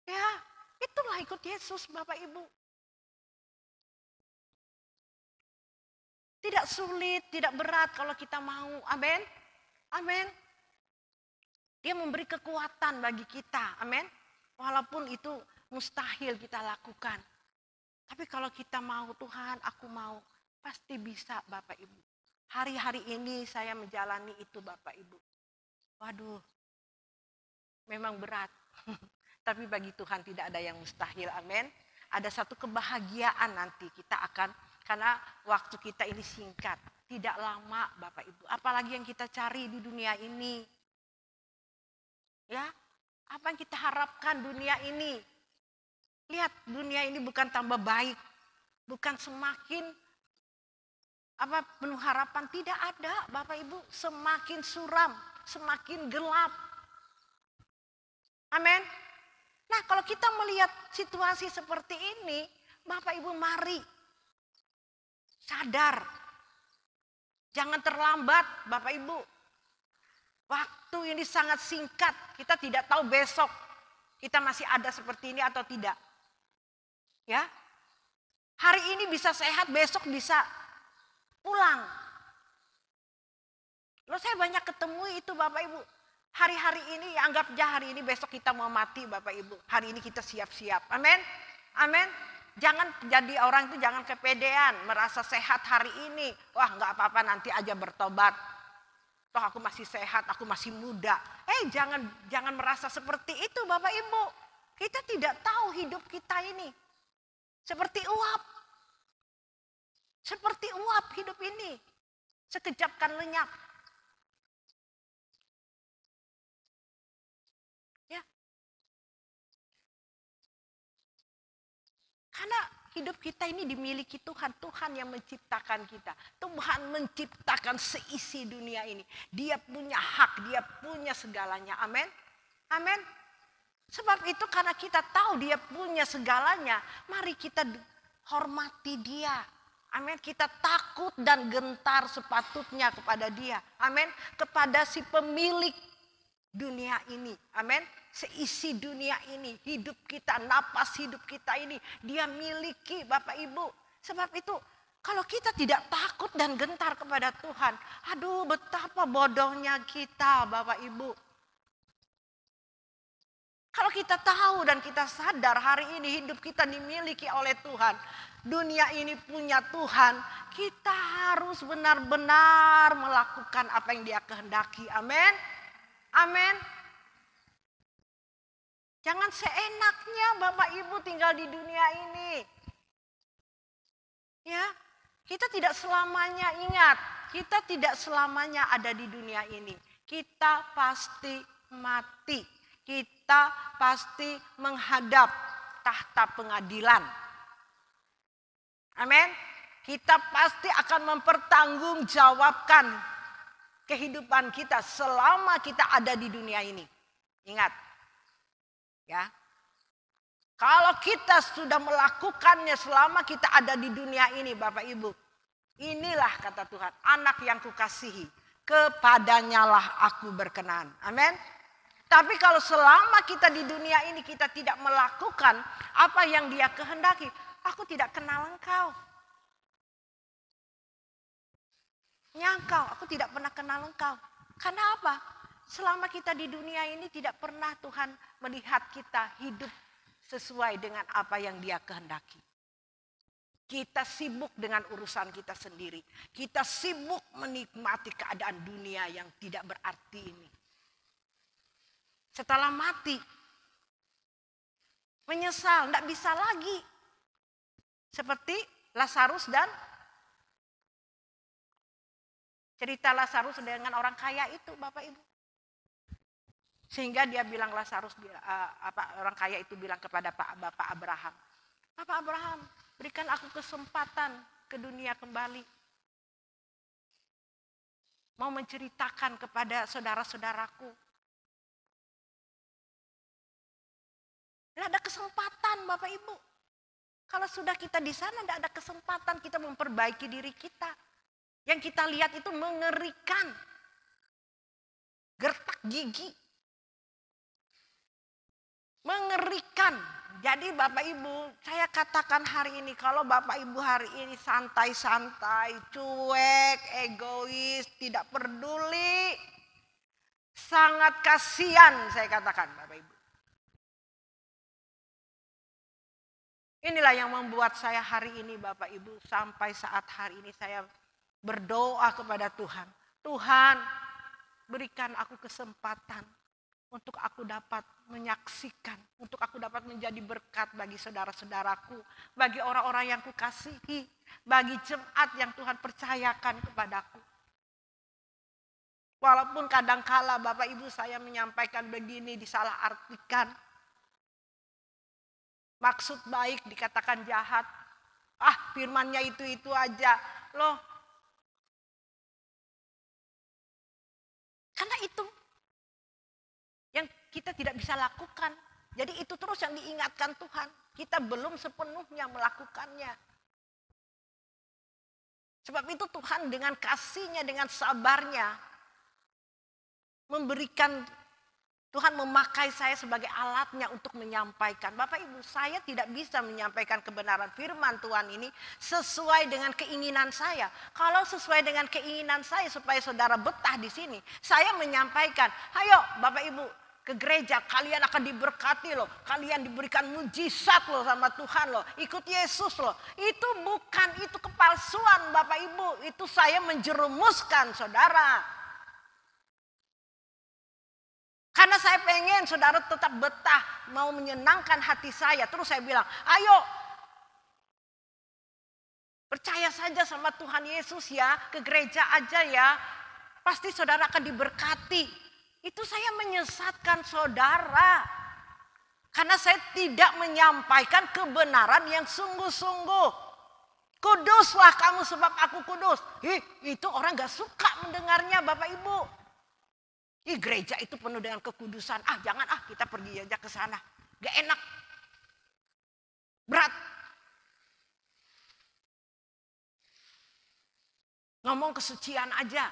D: Ya, itulah ikut Yesus Bapak Ibu. Tidak sulit, tidak berat kalau kita mau. Amin. Amin. Dia memberi kekuatan bagi kita. Amin. Walaupun itu mustahil kita lakukan. Tapi kalau kita mau, Tuhan aku mau, pasti bisa Bapak Ibu. Hari-hari ini saya menjalani itu Bapak Ibu. Waduh, memang berat. Tapi bagi Tuhan tidak ada yang mustahil, amin. Ada satu kebahagiaan nanti kita akan, karena waktu kita ini singkat. Tidak lama Bapak Ibu. Apalagi yang kita cari di dunia ini. Ya, apa yang kita harapkan dunia ini. Lihat dunia ini bukan tambah baik. Bukan semakin penuh harapan. Tidak ada Bapak Ibu. Semakin suram. Semakin gelap. Amin. Nah kalau kita melihat situasi seperti ini. Bapak Ibu mari. Sadar. Jangan terlambat Bapak Ibu. Waktu ini sangat singkat. Kita tidak tahu besok. Kita masih ada seperti ini atau tidak. Ya, hari ini bisa sehat, besok bisa pulang. Loh saya banyak ketemu itu Bapak Ibu. Hari-hari ini, anggap aja hari ini, besok kita mau mati Bapak Ibu. Hari ini kita siap-siap. Amin. Amin. Jangan jadi orang itu jangan kepedean. Merasa sehat hari ini. Wah nggak apa-apa nanti aja bertobat. Toh aku masih sehat, aku masih muda. Jangan merasa seperti itu Bapak Ibu. Kita tidak tahu hidup kita ini. Seperti uap. Seperti uap hidup ini. Sekejap kan lenyap. Ya. Karena hidup kita ini dimiliki Tuhan. Tuhan yang menciptakan kita. Tuhan menciptakan seisi dunia ini. Dia punya hak, dia punya segalanya. Amin. Amin. Sebab itu karena kita tahu dia punya segalanya, mari kita hormati dia. Amin. Kita takut dan gentar sepatutnya kepada dia. Amin. Kepada si pemilik dunia ini. Amin. Seisi dunia ini, hidup kita, napas hidup kita ini, dia miliki Bapak Ibu. Sebab itu kalau kita tidak takut dan gentar kepada Tuhan, aduh betapa bodohnya kita Bapak Ibu. Kalau kita tahu dan kita sadar hari ini hidup kita dimiliki oleh Tuhan. Dunia ini punya Tuhan. Kita harus benar-benar melakukan apa yang dia kehendaki. Amin. Amin. Jangan seenaknya Bapak Ibu tinggal di dunia ini. Ya, kita tidak selamanya ingat. Kita tidak selamanya ada di dunia ini. Kita pasti mati. Kita pasti menghadap tahta pengadilan. Amin. Kita pasti akan mempertanggungjawabkan kehidupan kita selama kita ada di dunia ini. Ingat. Ya. Kalau kita sudah melakukannya selama kita ada di dunia ini Bapak Ibu. Inilah kata Tuhan, anak yang kukasihi, kepadanyalah aku berkenan. Amin. Tapi kalau selama kita di dunia ini kita tidak melakukan apa yang dia kehendaki, aku tidak kenal engkau. Nyangkau, aku tidak pernah kenal engkau. Karena apa? Selama kita di dunia ini tidak pernah Tuhan melihat kita hidup sesuai dengan apa yang dia kehendaki. Kita sibuk dengan urusan kita sendiri. Kita sibuk menikmati keadaan dunia yang tidak berarti ini. Setelah mati, menyesal, tidak bisa lagi. Seperti Lazarus dan cerita Lazarus dengan orang kaya itu Bapak Ibu. Sehingga dia bilang Lazarus, orang kaya itu bilang kepada Bapak Abraham. Bapak Abraham, berikan aku kesempatan ke dunia kembali. Mau menceritakan kepada saudara-saudaraku. Tidak ada kesempatan Bapak Ibu. Kalau sudah kita di sana tidak ada kesempatan kita memperbaiki diri kita. Yang kita lihat itu mengerikan. Gertak gigi. Mengerikan. Jadi Bapak Ibu, saya katakan hari ini, kalau Bapak Ibu hari ini santai-santai, cuek, egois, tidak peduli. Sangat kasihan saya katakan Bapak Ibu. Inilah yang membuat saya hari ini Bapak Ibu, sampai saat hari ini saya berdoa kepada Tuhan. Tuhan, berikan aku kesempatan untuk aku dapat menyaksikan, untuk aku dapat menjadi berkat bagi saudara-saudaraku, bagi orang-orang yang kukasihi, bagi jemaat yang Tuhan percayakan kepadaku. Walaupun kadangkala Bapak Ibu saya menyampaikan begini disalah artikan. Maksud baik dikatakan jahat. Firmannya itu aja. Loh. Karena itu yang kita tidak bisa lakukan. Jadi itu terus yang diingatkan Tuhan. Kita belum sepenuhnya melakukannya. Sebab itu Tuhan dengan kasih-Nya, dengan sabarnya memberikan, Tuhan memakai saya sebagai alatnya untuk menyampaikan. Bapak Ibu, saya tidak bisa menyampaikan kebenaran firman Tuhan ini sesuai dengan keinginan saya. Kalau sesuai dengan keinginan saya supaya saudara betah di sini, saya menyampaikan, ayo Bapak Ibu ke gereja, kalian akan diberkati loh. Kalian diberikan mujizat loh sama Tuhan loh. Ikut Yesus loh. Itu bukan, itu kepalsuan Bapak Ibu. Itu saya menjerumuskan saudara. Karena saya pengen saudara tetap betah, mau menyenangkan hati saya. Terus saya bilang, ayo Percaya saja sama Tuhan Yesus ya, ke gereja aja ya. Pasti saudara akan diberkati. Itu saya menyesatkan saudara. Karena saya tidak menyampaikan kebenaran yang sungguh-sungguh. Kuduslah kamu sebab aku kudus. Itu orang gak suka mendengarnya Bapak Ibu. Gereja itu penuh dengan kekudusan. Jangan kita pergi aja ke sana. Gak enak. Berat. Ngomong kesucian aja.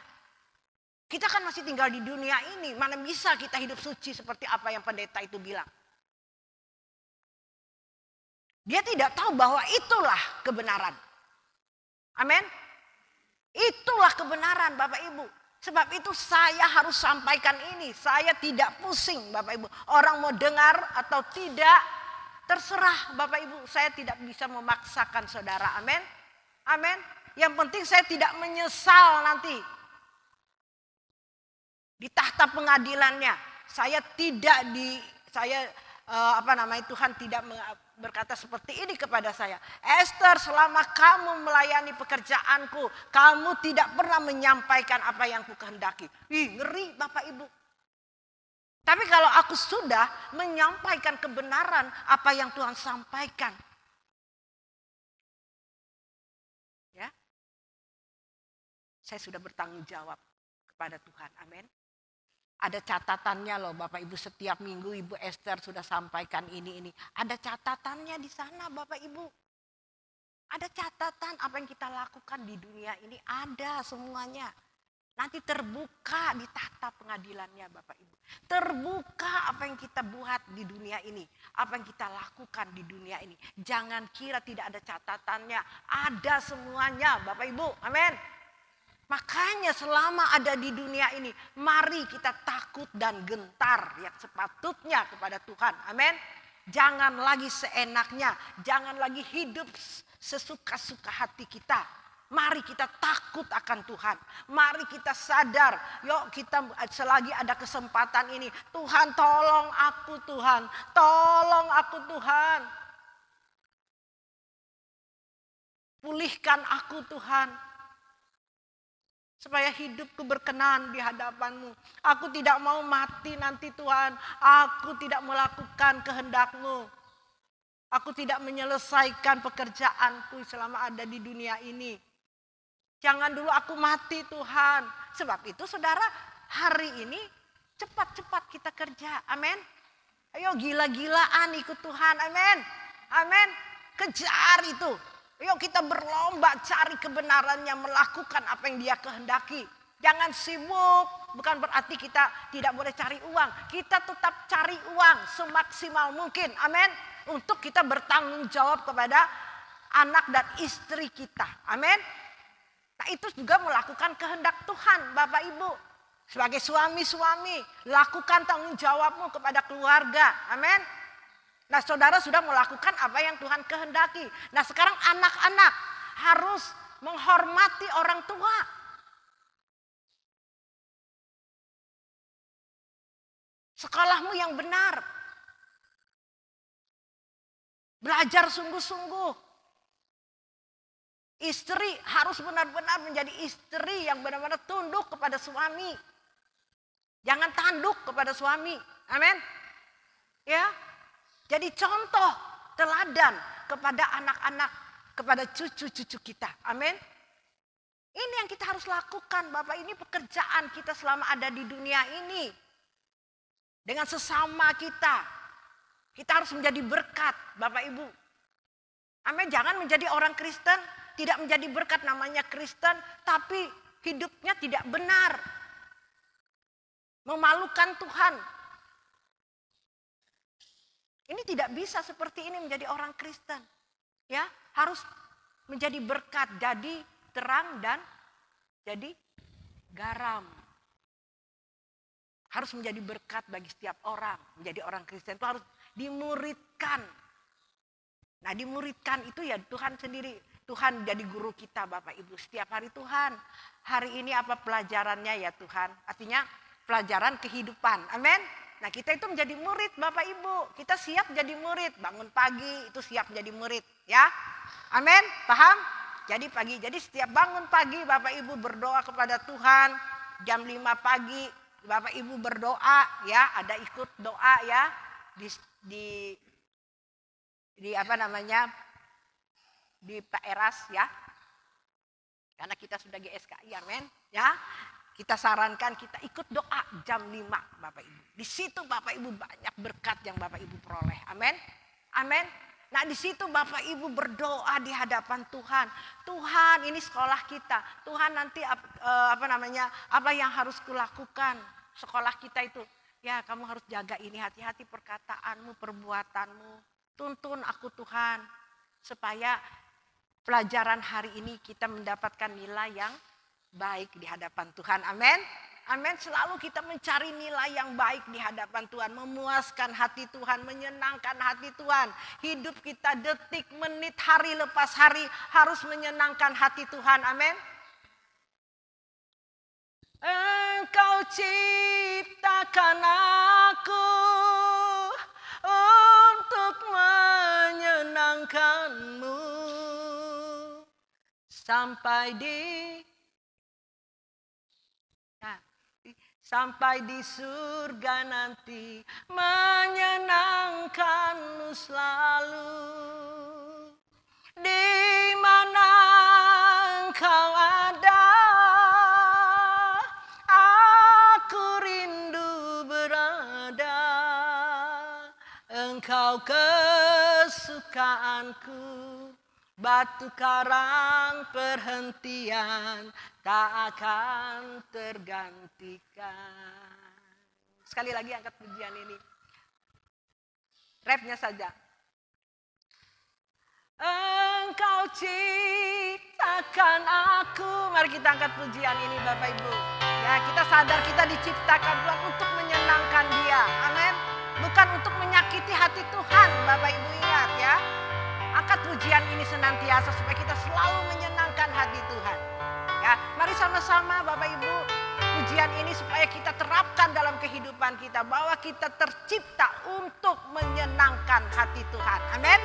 D: Kita kan masih tinggal di dunia ini. Mana bisa kita hidup suci seperti apa yang pendeta itu bilang. Dia tidak tahu bahwa itulah kebenaran. Amin. Itulah kebenaran Bapak Ibu. Sebab itu saya harus sampaikan ini. Saya tidak pusing Bapak Ibu. Orang mau dengar atau tidak, terserah Bapak Ibu. Saya tidak bisa memaksakan saudara. Amin. Amin. Yang penting saya tidak menyesal nanti. Di tahta pengadilannya. Tuhan tidak berkata seperti ini kepada saya. Esther, selama kamu melayani pekerjaanku, kamu tidak pernah menyampaikan apa yang kukehendaki. Ngeri Bapak Ibu. Tapi kalau aku sudah menyampaikan kebenaran apa yang Tuhan sampaikan. Ya. Saya sudah bertanggung jawab kepada Tuhan. Amin. Ada catatannya loh Bapak Ibu, setiap minggu Ibu Esther sudah sampaikan ini. Ada catatannya di sana Bapak Ibu. Ada catatan apa yang kita lakukan di dunia ini, ada semuanya. Nanti terbuka di tahta pengadilannya Bapak Ibu. Terbuka apa yang kita buat di dunia ini. Apa yang kita lakukan di dunia ini. Jangan kira tidak ada catatannya. Ada semuanya Bapak Ibu. Amin. Makanya selama ada di dunia ini, mari kita takut dan gentar yang sepatutnya kepada Tuhan. Amin. Jangan lagi seenaknya, jangan lagi hidup sesuka-suka hati kita. Mari kita takut akan Tuhan. Mari kita sadar, yuk kita selagi ada kesempatan ini, Tuhan tolong aku Tuhan, tolong aku Tuhan. Pulihkan aku Tuhan. Supaya hidupku berkenan di hadapan-Mu. Aku tidak mau mati nanti Tuhan. Aku tidak melakukan kehendak-Mu. Aku tidak menyelesaikan pekerjaanku selama ada di dunia ini. Jangan dulu aku mati Tuhan. Sebab itu saudara, hari ini cepat-cepat kita kerja. Amin. Ayo gila-gilaan ikut Tuhan. Amin. Amin. Kejar itu. Yuk kita berlomba cari kebenarannya, melakukan apa yang Dia kehendaki. Jangan sibuk, bukan berarti kita tidak boleh cari uang. Kita tetap cari uang semaksimal mungkin, amin. Untuk kita bertanggung jawab kepada anak dan istri kita, amin. Nah itu juga melakukan kehendak Tuhan, Bapak Ibu. Sebagai suami-suami, lakukan tanggung jawabmu kepada keluarga, amin. Nah saudara sudah melakukan apa yang Tuhan kehendaki. Nah sekarang anak-anak harus menghormati orang tua. Sekolahmu yang benar. Belajar sungguh-sungguh. Istri harus benar-benar menjadi istri yang benar-benar tunduk kepada suami. Jangan tanduk kepada suami. Amin. Ya. Jadi contoh teladan kepada anak-anak, kepada cucu-cucu kita. Amin. Ini yang kita harus lakukan Bapak. Ini pekerjaan kita selama ada di dunia ini. Dengan sesama kita. Kita harus menjadi berkat Bapak Ibu. Amin. Jangan menjadi orang Kristen, tidak menjadi berkat namanya Kristen, tapi hidupnya tidak benar. Memalukan Tuhan. Ini tidak bisa seperti ini menjadi orang Kristen. Ya, harus menjadi berkat, jadi terang dan jadi garam. Harus menjadi berkat bagi setiap orang. Menjadi orang Kristen itu harus dimuridkan. Nah, dimuridkan itu ya Tuhan sendiri. Tuhan jadi guru kita Bapak Ibu. Setiap hari Tuhan, hari ini apa pelajarannya ya Tuhan? Artinya pelajaran kehidupan. Amin. Nah kita itu menjadi murid Bapak Ibu. Kita siap jadi murid. Bangun pagi itu siap jadi murid. Ya. Amin. Paham? Jadi setiap bangun pagi Bapak Ibu berdoa kepada Tuhan. Jam 5 pagi Bapak Ibu berdoa ya, ada ikut doa ya di apa namanya? Di Pak Eras ya. Karena kita sudah GSKI, amin ya. Kita sarankan kita ikut doa jam 5 Bapak Ibu. Di situ Bapak Ibu banyak berkat yang Bapak Ibu peroleh. Amin. Amin. Nah di situ Bapak Ibu berdoa di hadapan Tuhan. Tuhan, ini sekolah kita. Tuhan nanti apa yang harus kulakukan sekolah kita itu. Ya kamu harus jaga ini, hati-hati perkataanmu, perbuatanmu. Tuntun aku Tuhan. Supaya pelajaran hari ini kita mendapatkan nilai yang baik di hadapan Tuhan. Amin. Amin. Selalu kita mencari nilai yang baik di hadapan Tuhan. Memuaskan hati Tuhan, menyenangkan hati Tuhan. Hidup kita detik, menit, hari lepas hari harus menyenangkan hati Tuhan. Amin. Engkau ciptakan aku untuk menyenangkan-Mu. Sampai di surga nanti menyenangkan-Mu selalu. Di mana Engkau ada, aku rindu berada. Engkau kesukaanku, batu karang perhentian tak akan tergantikan. Sekali lagi angkat pujian ini. Rapnya saja. Engkau ciptakan aku. Mari kita angkat pujian ini Bapak Ibu. Ya, kita sadar kita diciptakan Tuhan untuk menyenangkan Dia. Amin. Bukan untuk menyakiti hati Tuhan. Bapak Ibu ingat ya. Angkat pujian ini senantiasa supaya kita selalu menyenangkan hati Tuhan. Ya, mari sama-sama Bapak Ibu, pujian ini supaya kita terapkan dalam kehidupan kita bahwa kita tercipta untuk menyenangkan hati Tuhan. Amin.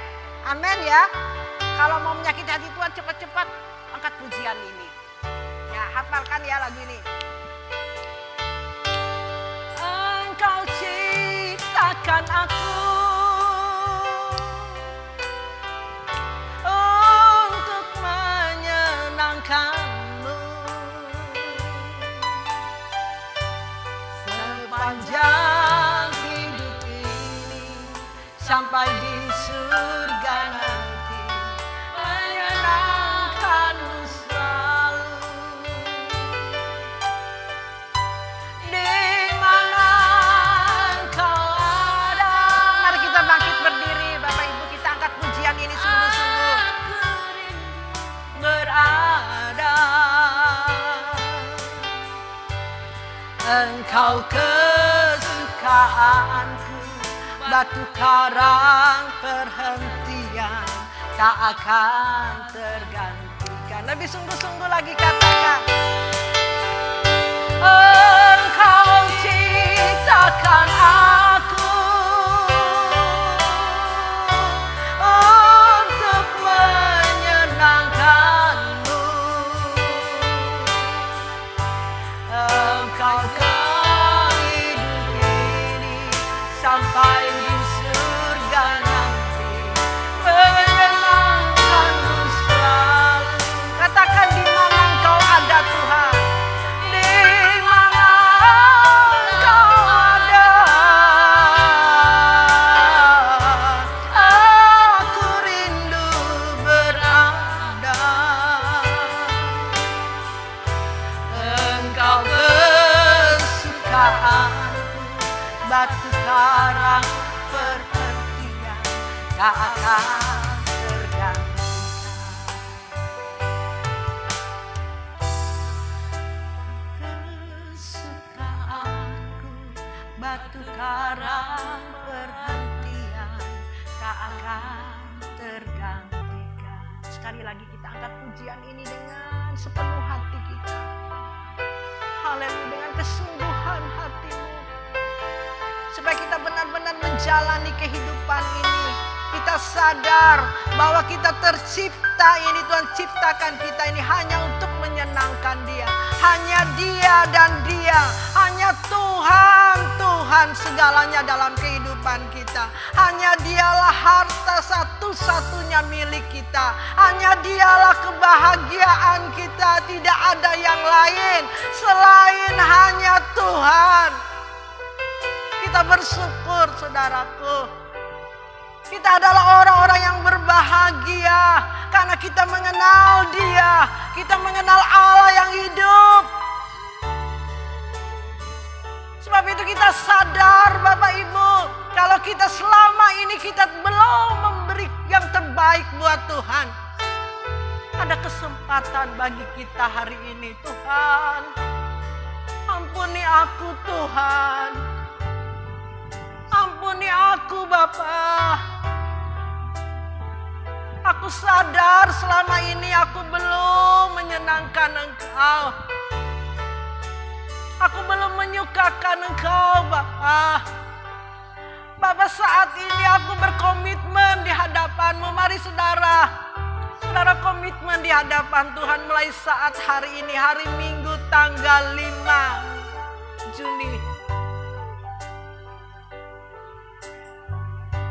D: Amin ya. Kalau mau menyakiti hati Tuhan cepat-cepat angkat pujian ini. Ya, hafalkan ya lagu ini. Engkau ciptakan aku untuk menyenangkan-Mu. Sepanjang hidup ini sampai di surga nanti menyenangkan-Mu selalu. Di mana Engkau ada. Mari kita bangkit berdiri Bapak Ibu, kita angkat pujian ini sungguh-sungguh. Berada. Engkau kesukaanku, batu karang perhentian tak akan tergantikan. Lebih sungguh-sungguh lagi katakan. Engkau ciptakan aku untuk menyenangkan-Mu. Engkau hidup ini sampai di surga nanti menyenangkan-Mu selalu. Katakan di mana Engkau ada Tuhan. Di mana Engkau ada, aku rindu berada. Engkau kesukaanku, batu karang perhentian tak akan tergantikan. Kesukaanku, batu karang perhentian tak akan tergantikan. Sekali lagi kita angkat pujian ini dengan sepenuh hati kita. Haleluya, dengan kesungguhan hatimu. Supaya kita benar-benar menjalani kehidupan ini Kita sadar bahwa kita tercipta ini, Tuhan ciptakan kita ini hanya untuk menyenangkan Dia. Hanya Dia dan Dia, hanya Tuhan segalanya dalam kehidupan kita. Hanya Dialah harta satu-satunya milik kita. Hanya Dialah kebahagiaan kita, tidak ada yang lain selain hanya Tuhan. Kita bersyukur, saudaraku. Kita adalah orang-orang yang berbahagia karena kita mengenal Dia. Kita mengenal Allah yang hidup. Sebab itu kita sadar Bapak Ibu, kalau kita selama ini kita belum memberi yang terbaik buat Tuhan. Ada kesempatan bagi kita hari ini. Tuhan, ampuni aku Tuhan. Ampuni aku Bapa. Aku sadar selama ini aku belum menyenangkan Engkau. Aku belum menyukakan Engkau Bapa. Bapa, saat ini aku berkomitmen di hadapan-Mu. Mari saudara komitmen di hadapan Tuhan mulai saat hari ini, hari Minggu tanggal 5 Juni.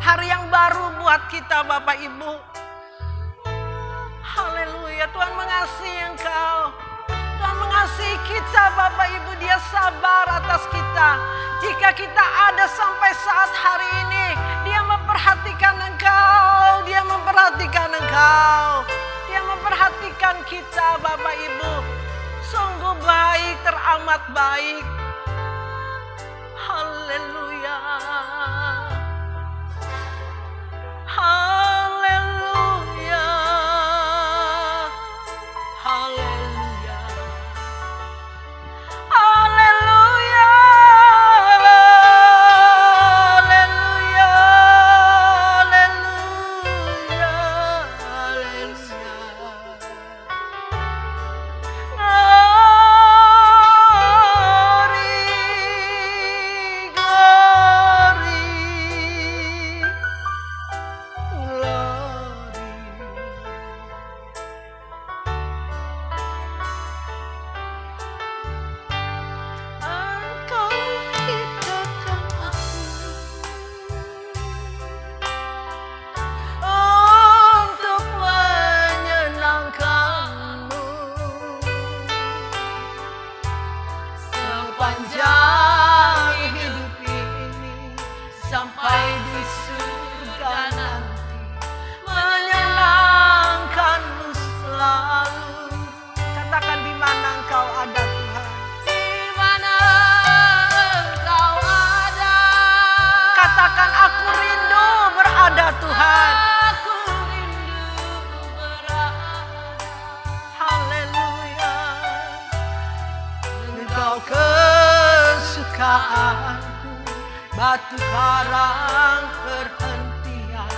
D: Hari yang baru buat kita Bapak Ibu. Haleluya, Tuhan mengasihi Engkau. Tuhan mengasihi kita Bapak Ibu, Dia sabar atas kita. Jika kita ada sampai saat hari ini, Dia memperhatikan Engkau. Dia memperhatikan Engkau. Dia memperhatikan kita Bapak Ibu. Sungguh baik, teramat baik. Haleluya. Haleluya. Haleluya. Haleluya. Haleluya. Haleluya. Batu karang perhentian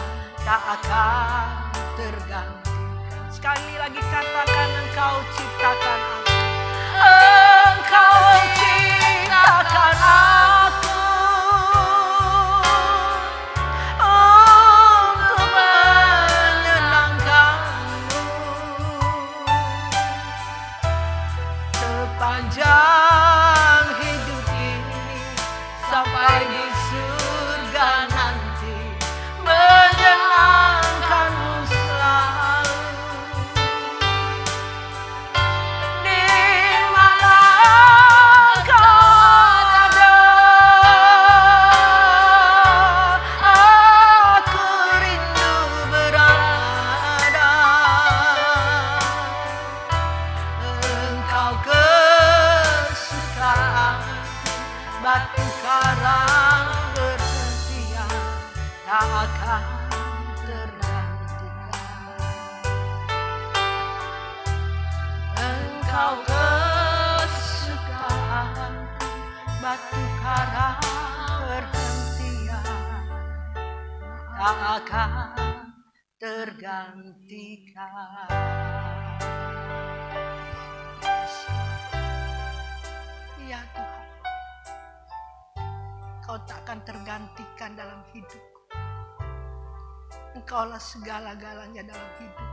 D: tak akan tergantikan. Sekali lagi katakan, Engkau ciptakan aku. Engkau ciptakan aku untuk menyenangkan-Mu. Sepanjang hidup ini sampai di surga nanti, menyenangkan-Mu selalu. Di mana Engkau ada, aku rindu berada. Engkau kesukaan, batu karang berhentian tak akan tergantikan. Engkau kesukaan, batu karang berhentian tak akan tergantikan. Ya Tuhan, Kau tak akan tergantikan dalam hidupku. Engkaulah segala-galanya dalam hidup.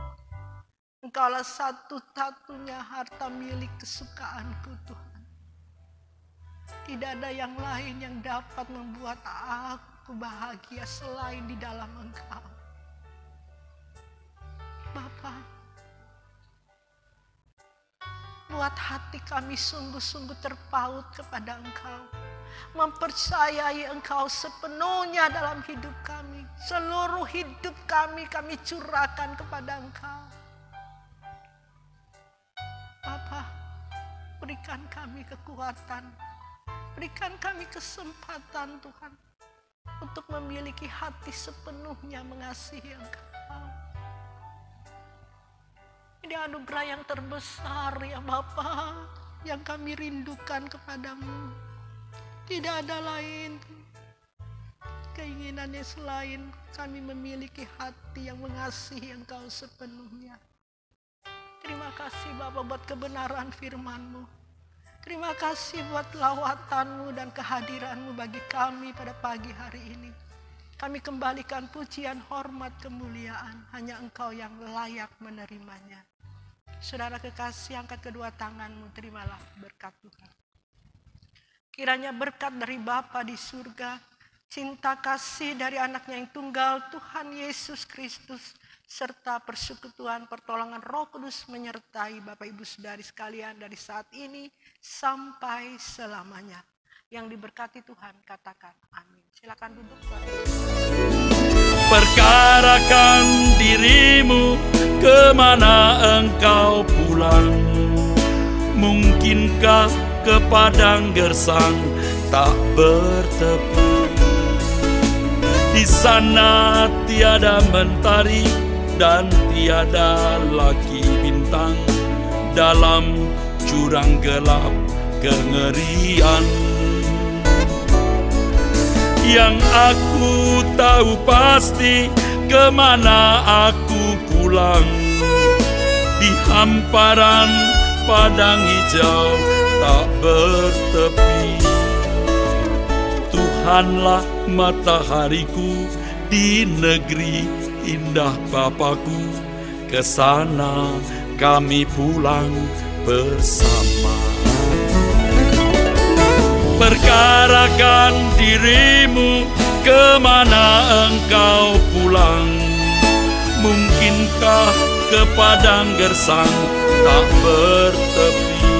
D: Engkaulah satu-satunya harta milik kesukaanku Tuhan. Tidak ada yang lain yang dapat membuat aku bahagia selain di dalam Engkau. Bapa, buat hati kami sungguh-sungguh terpaut kepada Engkau. Mempercayai Engkau sepenuhnya dalam hidup kami. Seluruh hidup kami curahkan kepada Engkau. Bapa, berikan kami kekuatan. Berikan kami kesempatan Tuhan. Untuk memiliki hati sepenuhnya mengasihi Engkau. Ini anugerah yang terbesar ya Bapa, yang kami rindukan kepadamu. Tidak ada lain keinginannya selain kami memiliki hati yang mengasihi Engkau sepenuhnya. Terima kasih Bapa buat kebenaran firman-Mu. Terima kasih buat lawatan-Mu dan kehadiran-Mu bagi kami pada pagi hari ini. Kami kembalikan pujian, hormat, kemuliaan. Hanya Engkau yang layak menerimanya. Saudara kekasih, angkat kedua tangan-Mu, terimalah berkat Tuhan. Kiranya berkat dari Bapa di surga, cinta kasih dari anaknya yang tunggal, Tuhan Yesus Kristus, serta persekutuan pertolongan Roh Kudus menyertai Bapak Ibu Saudari sekalian dari saat ini sampai selamanya. Yang diberkati Tuhan, katakan amin. Silakan duduk.
E: Perkarakan dirimu, kemana engkau pulang? Mungkinkah ke padang gersang tak bertepi? Di sana tiada mentari dan tiada lagi bintang, dalam jurang gelap kengerian. Yang aku tahu pasti, kemana aku pulang? Di hamparan padang hijau tak bertepi. Tuhanlah matahariku di negeri indah Bapakku. Kesana kami pulang bersama. Perkarakan dirimu, kemana engkau pulang? Mungkinkah ke padang gersang tak bertepi?